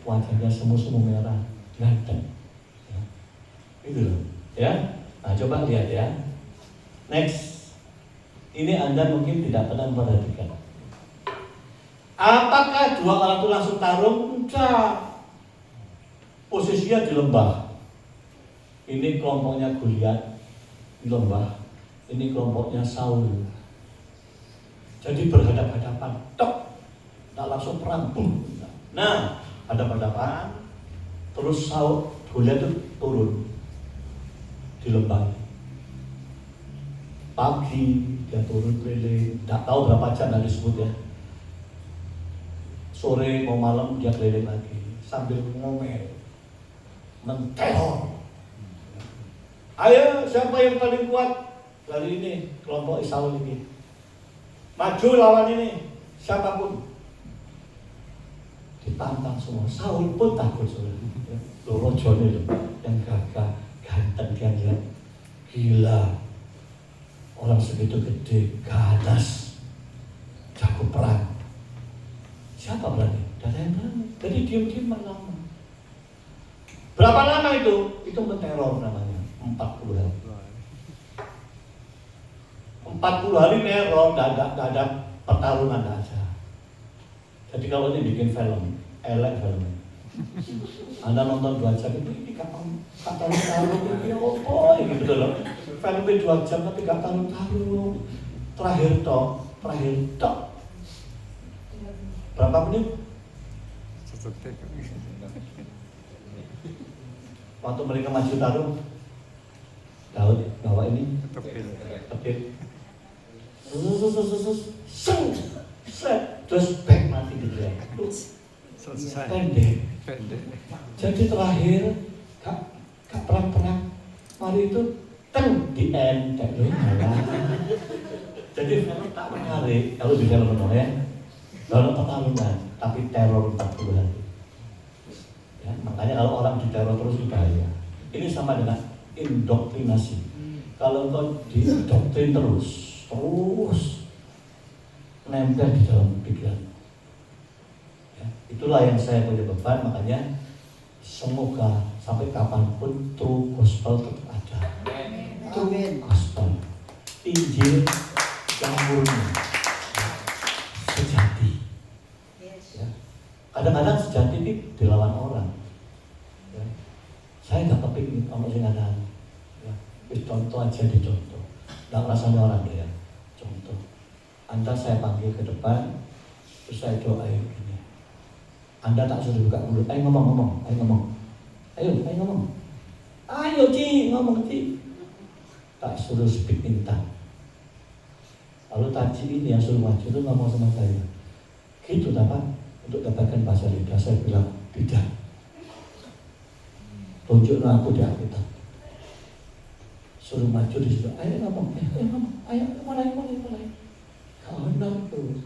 wajahnya semu-semu merah, ganteng. Ya. Itu loh. Ya. Nah, coba lihat ya. Next. Ini Anda mungkin tidak pernah memperhatikan. Apakah dua orang itu langsung tarung? Enggak. Posisinya di lembah. Ini kelompoknya Goliat di lembah. Ini kelompoknya Saul. Jadi berhadapan-hadapan. Tok. Tak langsung perang. Nah, hadap-hadapan. Terus Saul, Goliat itu turun di lembah. Pagi dia turun keliling, tidak tahu berapa jam yang disebut ya. Sore mau malam dia keliling lagi sambil ngomel, menteror. Ayo, siapa yang paling kuat dari ini kelompok Saul ini? Maju lawan ini, siapapun. ditantang semua. Saul pun takut saudara. Loro Jone yang gagah, ganteng dia lihat. Gila, orang segitu gede, ganas, jago perang. Siapa berani? Tidak ada yang berani. Jadi diam-diam lama. Berapa lama itu? Itu menteror namanya. 40 hari. 40 hari neror, tidak ada pertarungan aja. Jadi kalau ini bikin film, elek filmnya. Anda nonton 2 jam itu, ini kapan taruh ini apa ini betul loh. Filmnya 2 jam tapi gak taruh. Terakhir tok. Berapa menit? Waktu mereka maju taruh, Daud bawa ini tepil. Terus back mati di dia. Pendek. Jadi terakhir gak perang. Mari itu di end Jadi film tak menarik kalau di film penuh ya. Dalam pertarungan, tapi teror 40 hari. Ya, makanya kalau orang diteror terus itu bahaya. Ini sama dengan indoktrinasi. Kalau kau didoktrin terus nempel di dalam pikiran. Ya, itulah yang saya punya beban. Makanya semoga sampai kapanpun true gospel tetap ada. True gospel, Injil yang murni, sejati. Ya. Kadang-kadang sejati ini dilawan orang. Ya. Saya nggak kepingin kalau dengan contoh aja dicontoh. Nggak rasanya orang ya. Contoh. Anda saya panggil ke depan, terus saya doain gini. Anda tak suruh buka mulut. Ayo ngomong. Ayo ngomong. Ayo Ci, ngomong Ci. Tak suruh speak in tongue. Lalu Taji ini yang suruh maju itu ngomong sama saya. Gitu dapat untuk dapatkan bahasa lidah. Saya bilang tidak. Tunjuklah aku di Alkitab. Suruh maju di situ. Ayo ngomong. Ayo mulai. Kawan tuh.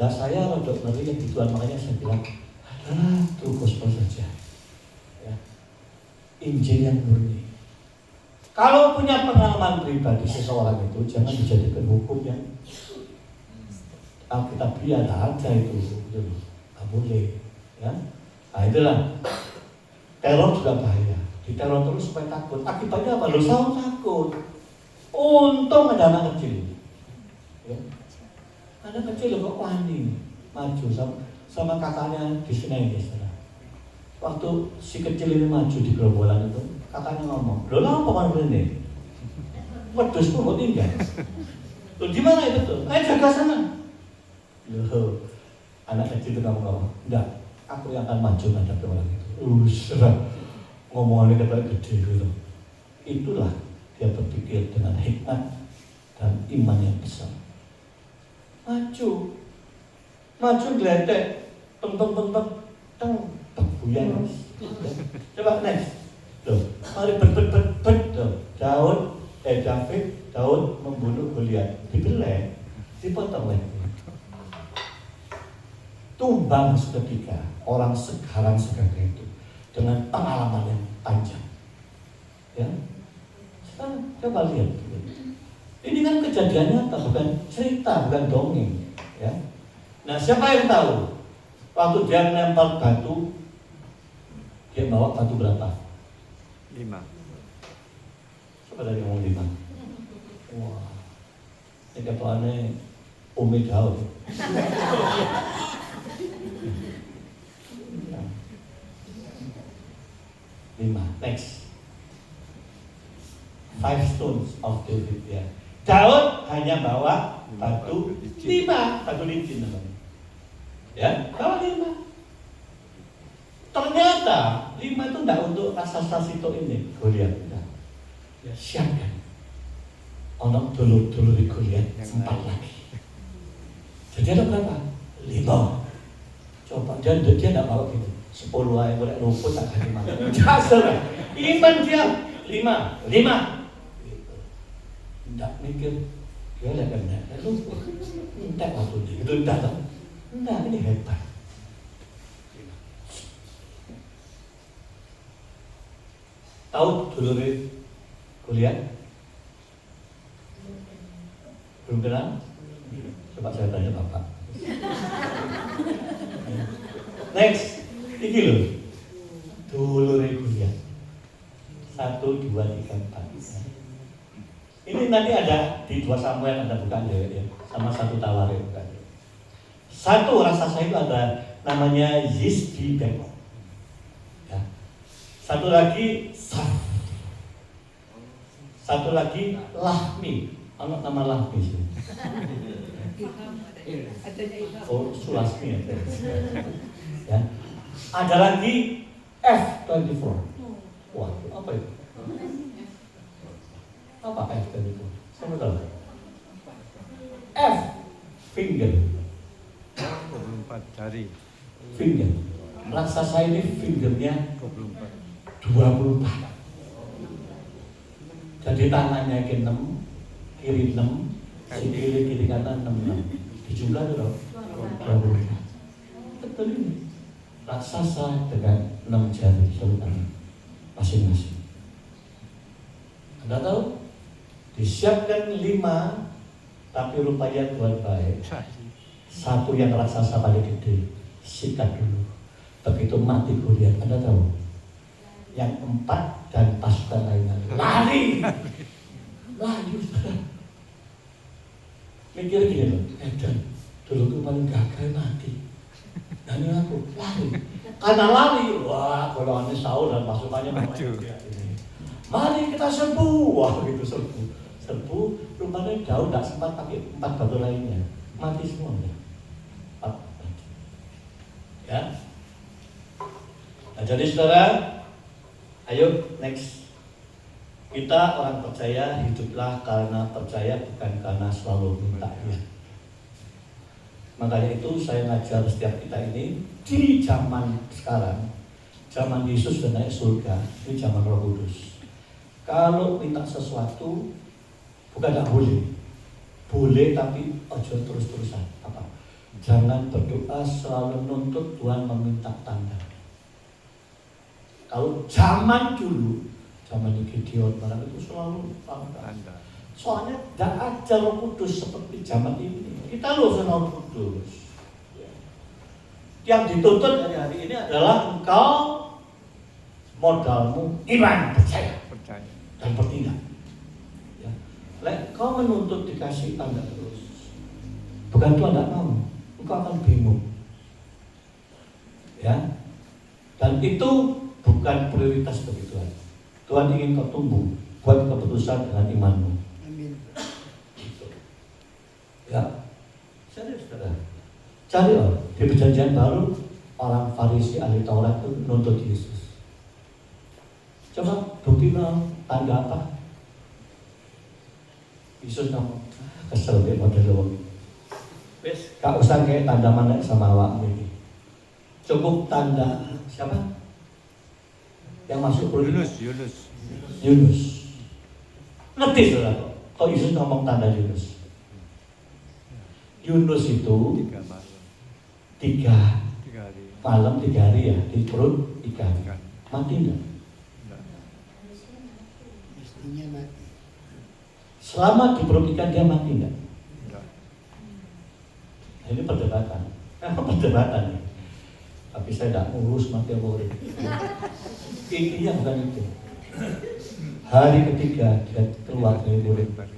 Lah saya rodok ngeri gituan, makanya saya bilang, true gospel saja. Ya. Injil yang murni. Kalau punya pengalaman pribadi seseorang itu jangan dijadikan hukum yang Alkitabiah ada itu, nggak boleh. Ya. Nah itulah teror juga bahaya. Diteror terus supaya takut. Akibatnya apa? Lo Saul takut. Untung ada anak kecil. Ya. Anak kecil kok wani maju sama kakaknya di sini ya. Waktu si kecil ini maju di gerombolan itu, kakaknya ngomong, "Lo lah apa kan ini? Wedus pun kok tinggal. Lo di mana itu tuh? Ayo jaga sana." Loh, anak kecil itu ngomong, "Enggak, aku yang akan maju menghadapi orang itu." Serah ngomongannya kata gede gitu. Itulah dia berpikir dengan hikmat dan iman yang besar. Maju geledek, teng buyang. Coba next. Loh, mari Daud membunuh Goliat, dibelek, dipotong lagi. Tumbang seketika orang sekarang segagah itu dengan pengalaman yang panjang. Ya, sekarang coba lihat. Ini kan kejadian nyata, bukan cerita, bukan dongeng. Ya. Nah, siapa yang tahu? Waktu dia menempel batu, dia bawa batu berapa? 5. Siapa tadi ngomong 5? Wah, ini kataannya Umi Daud. 5. Next. 5 stones of David ya. Daud hanya bawa batu 5, batu licin namanya. Ya, bawa 5. Ternyata 5 itu enggak untuk raksasa itu ini, Goliat. Ya, siapkan. Ono dulu di Goliat 4 lagi. Jadi ada berapa? 5. Coba dia enggak bawa gitu. 10 aja boleh rumput tak kasih makan. Jasar. Iman dia 5. Gitu. Enggak mikir dia lihat kan lumpur. Enggak waktu itu enggak tahu. Enggak, ini hebat. Tahu dulure Goliat? Belum kenal? Coba saya tanya Bapak. Next, ini loh. Dulure Goliat. 1, 2, 3, 4. Ini nanti ada di 2 Samuel ada bukan ya, sama 1 Tawarik bukan. 1 raksasa itu ada namanya Yisbibek. Ya. 1 lagi Saf. 1 lagi Lahmi. Anak nama Lahmi sih. Oh, Sulasmi ya. Ya. Ada lagi F24. Wah, apa itu? Apa F24? Saya tahu. F finger. 24 jari. Finger. Raksasa ini fingernya 24. Jadi tangannya ke 6, kiri 6, kiri kanan 6. Dijumlah itu loh. 24. Betul ini. Raksasa dengan 6 jari sultan masing-masing. Anda tahu? Disiapkan 5, tapi rupanya Tuhan baik. 1 yang raksasa paling gede, sikat dulu. Begitu mati Goliat, Anda tahu? Yang 4 dan pasukan lainnya lari. Mikir gini loh, Edan, dulu tuh paling gagal mati. Dan ini aku lari. Karena lari, wah kalau Anda Saul dan pasukannya mari kita serbu. Wah gitu serbu, rupanya Daud tidak sempat pakai 4 batu lainnya, mati semuanya. Ya. Nah, jadi saudara, ayo next. Kita orang percaya hiduplah karena percaya, bukan karena selalu minta ya. Makanya itu saya ngajar setiap kita ini di zaman sekarang, zaman Yesus dan naik surga, ini zaman Roh Kudus. Kalau minta sesuatu bukan tidak boleh, boleh tapi ojo terus-terusan. Apa? Jangan berdoa selalu nuntut Tuhan meminta tanda. Kalau zaman dulu, zaman Gideon barang itu selalu tanda. Soalnya tidak ada Roh Kudus seperti zaman ini. Kita loh Roh Kudus. Yang dituntut hari ini adalah engkau modalmu iman, percaya dan bertindak. Ya. Lek kau menuntut dikasih tanda terus, bukan Tuhan tidak mau, engkau akan bingung. Ya, dan itu bukan prioritas bagi Tuhan. Tuhan ingin kau tumbuh, buat keputusan dengan imanmu. Amin. Gitu. Ya, serius saudara. Cari di perjanjian baru orang Farisi ahli Taurat itu nuntut Yesus. Coba bukti tanda apa? Yesus ngomong, kesel deh model wong. Wes, gak usah kayak tanda mana sama awak ini. Cukup tanda siapa? Yang masuk Yunus. Ngerti saudara kok? Kok Yesus ngomong tanda Yunus? Yunus itu 3 malam 3 hari ya di perut ikan. Mati enggak? Istrinya mati. Selama di perut ikan dia mati enggak? Nah, ini perdebatan. Perdebatan nih. Tapi saya tidak ngurus mati apa urip. Intinya bukan itu. Hari ketiga dia keluar dari perut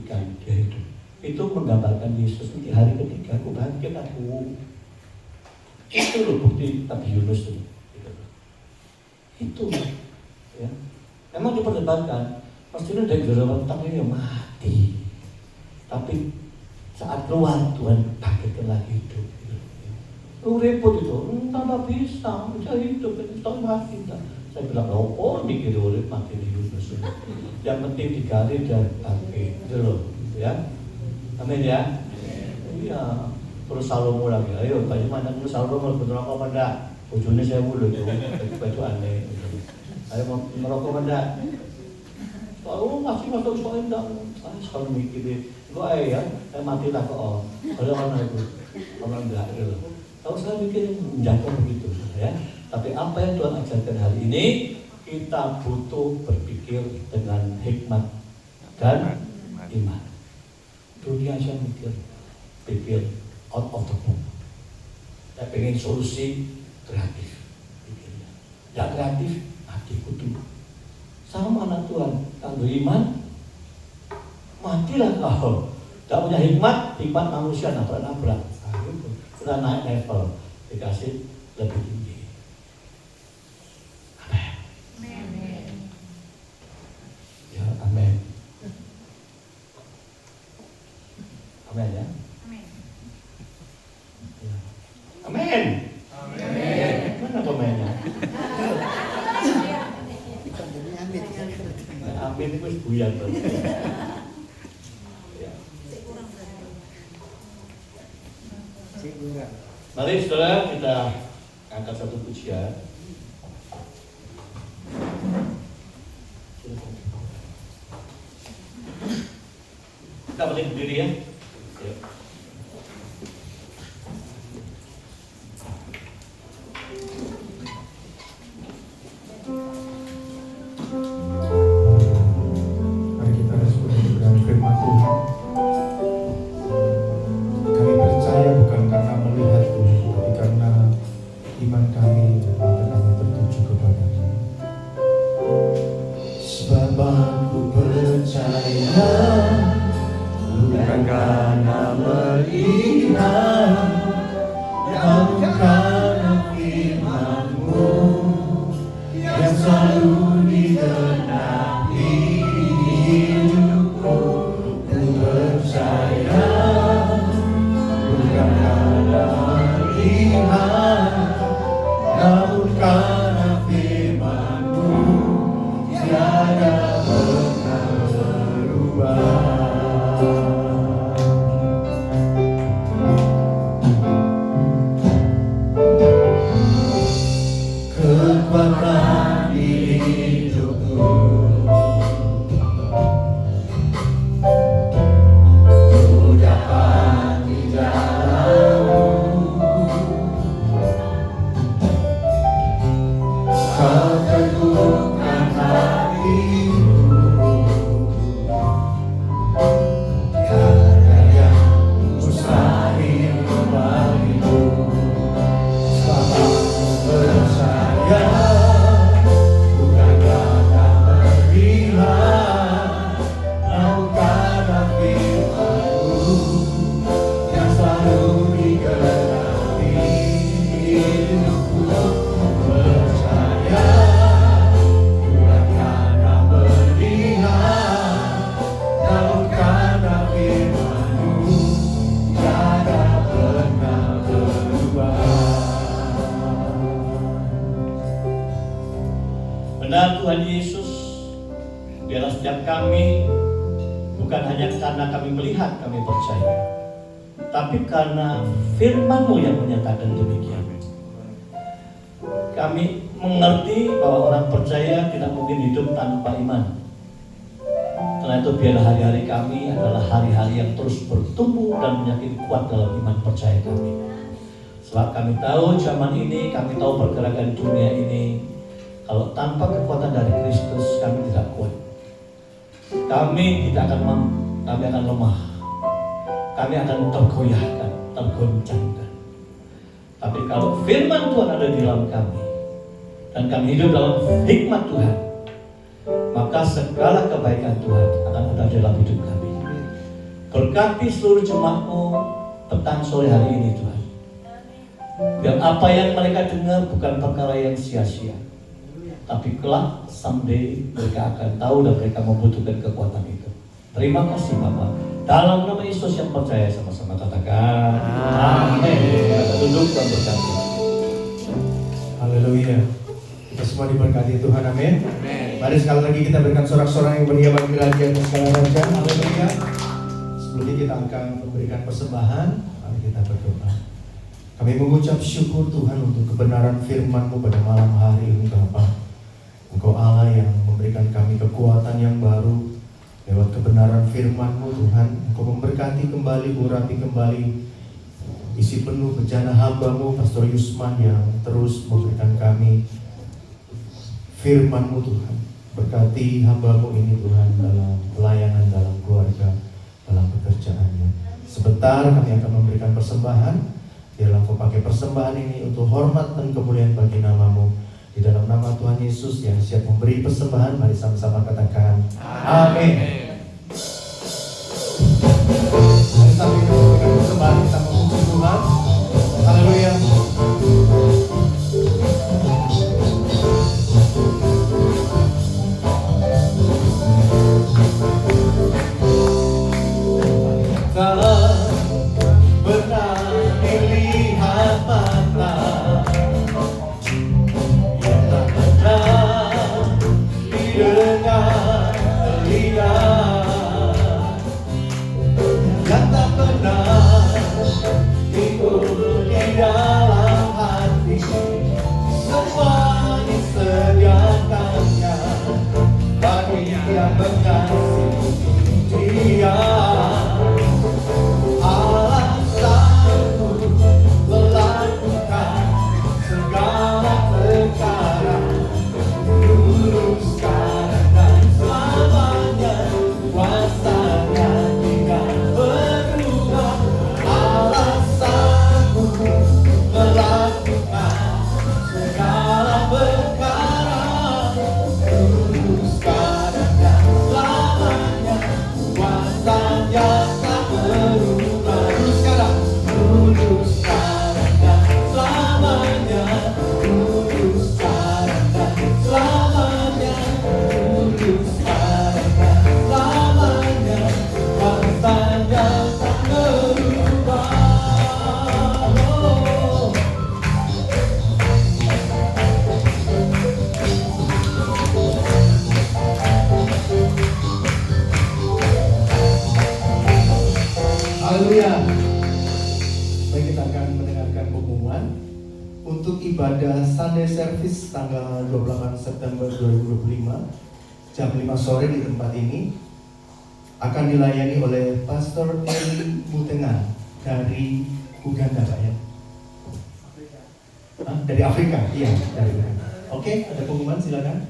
ikan, dia hidup. Itu menggambarkan Yesus di hari ketiga aku bangkit aku. Itu loh bukti Nabi Yunus itu. Itu ya. Memang diperdebatkan. Pastinya dari dalam otaknya mati. Tapi saat keluar Tuhan bangkitkan lagi hidup. Lu repot itu, tambah bisa hidup, kita mati. Saya bilang, oh mikir urip mati di Yunus. Yang penting digali dan bangkit, gitu loh, ya. Amin ya. Iya. Terus Salomo lagi, ayo bagaimana terus Salomo betul apa enggak? Bojone saya mulu tuh, baju aneh. Ayo mau merokok enggak? Oh masih masuk soal enggak? Selalu mikir deh, kok ya, saya mati tak kok. Kalau mana itu, kalau enggak gitu. Kalau saya mikir menjaga begitu, ya. Tapi apa yang Tuhan ajarkan hari ini kita butuh berpikir dengan hikmat dan iman. Dunia aja pikir out of the box. Saya pengen solusi kreatif, pikirnya. Ya kreatif, mati kutu. Sama anak Tuhan, kalau iman, matilah kau. Tidak punya hikmat manusia nabrak-nabrak. Nah, itu udah naik level, dikasih lebih tinggi. Amin. Ya, amin. Amin ya. Ya. Amin. Mana pemainnya? Amin itu buyar tuh. Mari saudara kita angkat satu pujian. Kita boleh berdiri ya. Yuk. Mari kita respon dengan firman Tuhan. Kami percaya bukan karena melihat Tuhan, tapi karena iman kami dan mata kami tertuju kepada-Mu. Sebab aku percaya bukan karena melihat, namun karena firman-Mu yang selalu digenapi hidupku. Ku percaya bukan karena melihat, namun karena firman-Mu tiada pernah berubah. Kekuatan di hidupku ku dapat di dalam-Mu. Kau teguhkan hatiku, tiada yang mustahil bagimu. Sebab percaya bukan karena melihat, namun karena firman-Mu yang selalu digenapi hidupku. Percaya bukan karena melihat, namun karena firman-Mu tiada pernah berubah. Benar Tuhan Yesus, biarlah setiap kami bukan hanya karena kami melihat kami percaya, tapi karena firman-Mu yang menyatakan demikian. Kami mengerti bahwa orang percaya tidak mungkin hidup tanpa iman. Karena itu biarlah hari-hari kami adalah hari-hari yang terus bertumbuh dan menjadi kuat dalam iman percaya kami. Sebab kami tahu zaman ini, kami tahu pergerakan dunia ini, kalau tanpa kekuatan dari Kristus kami tidak kuat. Kami tidak akan kami akan lemah. Kami akan tergoyahkan, tergoncangkan. Tapi kalau firman Tuhan ada di dalam kami dan kami hidup dalam hikmat Tuhan, maka segala kebaikan Tuhan akan ada dalam hidup kami. Berkati seluruh jemaat-Mu petang sore hari ini Tuhan. Biar apa yang mereka dengar bukan perkara yang sia-sia, tapi kelak someday mereka akan tahu dan mereka membutuhkan kekuatan itu. Terima kasih Bapak. Dalam nama Yesus yang percaya, sama-sama katakan amin. Kita duduk dan berkati. Haleluya. Kita semua diberkati Tuhan, amin. Mari sekali lagi kita berikan sorak-sorai yang meriah bagi Raja dan segala raja. Haleluya. Sebelumnya kita akan memberikan persembahan, mari kita berdoa. Kami mengucap syukur Tuhan untuk kebenaran firman-Mu pada malam hari ini Bapa. Engkau Allah yang memberikan kami kekuatan yang baru lewat kebenaran firman-Mu Tuhan. Engkau memberkati kembali, urapi kembali, isi penuh bejana hamba-Mu Pastor Yusman yang terus memberikan kami firman-Mu Tuhan. Berkati hamba-Mu ini Tuhan dalam pelayanan, dalam keluarga, dalam pekerjaannya. Sebentar kami akan memberikan persembahan. Biarlah Engkau pakai persembahan ini untuk hormat dan kemuliaan bagi nama-Mu. Di dalam nama Tuhan Yesus yang siap memberi persembahan, mari sama-sama katakan amin. Mari sambil memberikan persembahan kita memuji Tuhan. Haleluya. Haleluya. Baik, kita akan mendengarkan pengumuman untuk ibadah Sunday Service tanggal 28 September 2025 jam 5 sore di tempat ini akan dilayani oleh Pastor Eli Mutenga dari Uganda, Pak ya? Dari Afrika? Iya, dari Uganda. Oke, ada pengumuman, silakan.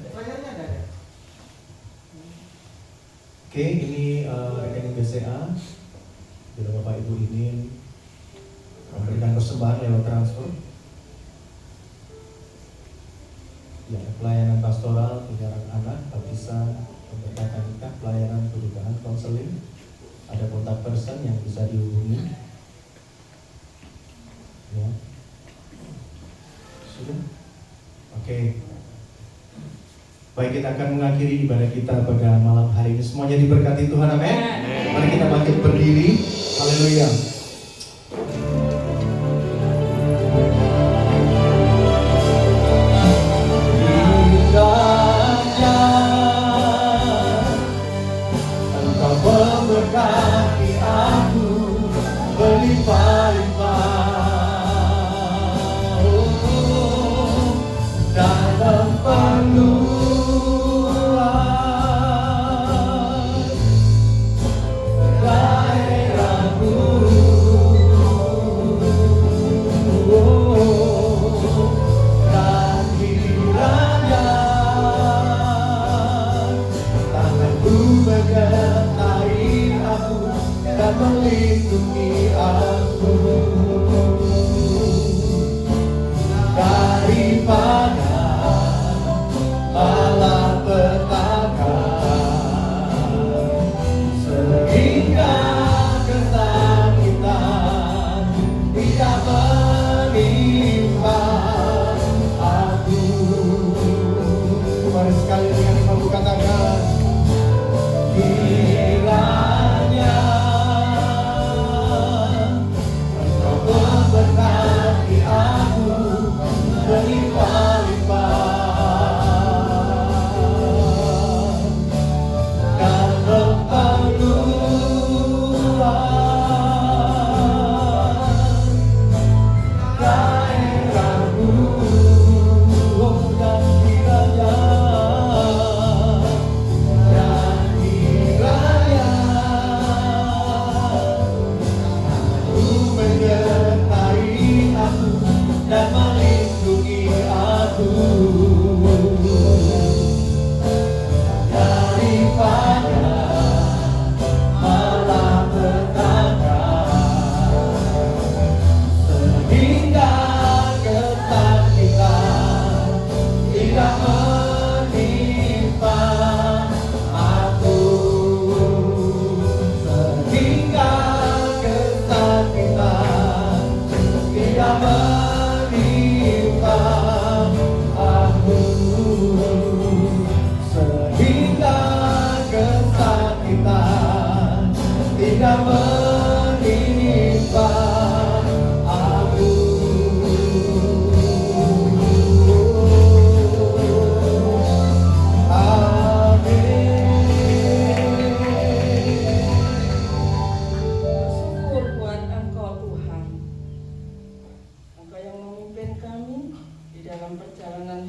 Oke, ini rekening BCA. Bila Bapak Ibu ingin memberikan persembahan lewat transfer, ya, pelayanan pastoral, penjarak anak, baptisan, pemberkatan nikah, pelayanan pernikahan, konseling, ada kontak person yang bisa dihubungi. Ya, sudah, oke. Baik, kita akan mengakhiri ibadah kita pada malam hari ini. Semuanya diberkati Tuhan, amin. Mari kita bangkit berdiri. Haleluya. Indahnya Engkau memberkati aku berlimpah-limpah, dalam penuh daerahmu.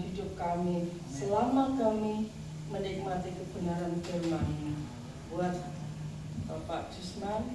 hidup kami selama kami menikmati kebenaran firman-Mu. Buat Bapak Jusman,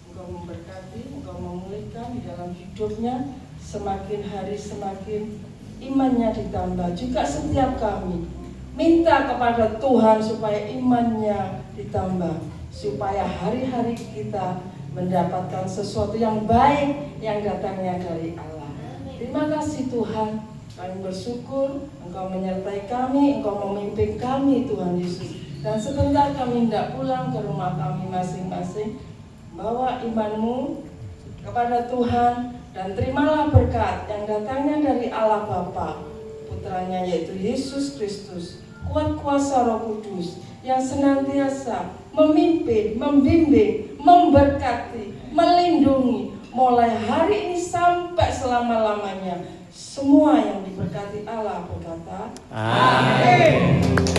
Engkau memberkati, Engkau memulihkan di dalam hidupnya, semakin hari semakin imannya ditambah. Juga setiap kami minta kepada Tuhan supaya imannya ditambah, supaya hari-hari kita mendapatkan sesuatu yang baik yang datangnya dari Allah. Terima kasih Tuhan, kami bersyukur Engkau menyertai kami, Engkau memimpin kami Tuhan Yesus. Dan sebentar kami hendak pulang ke rumah kami masing-masing, bawa iman-Mu kepada Tuhan, dan terimalah berkat yang datangnya dari Allah Bapa, Putranya yaitu Yesus Kristus, kuat kuasa Roh Kudus yang senantiasa memimpin, membimbing, memberkati, melindungi mulai hari ini sampai selama-lamanya. Semua yang diberkati Allah berkata, Amin.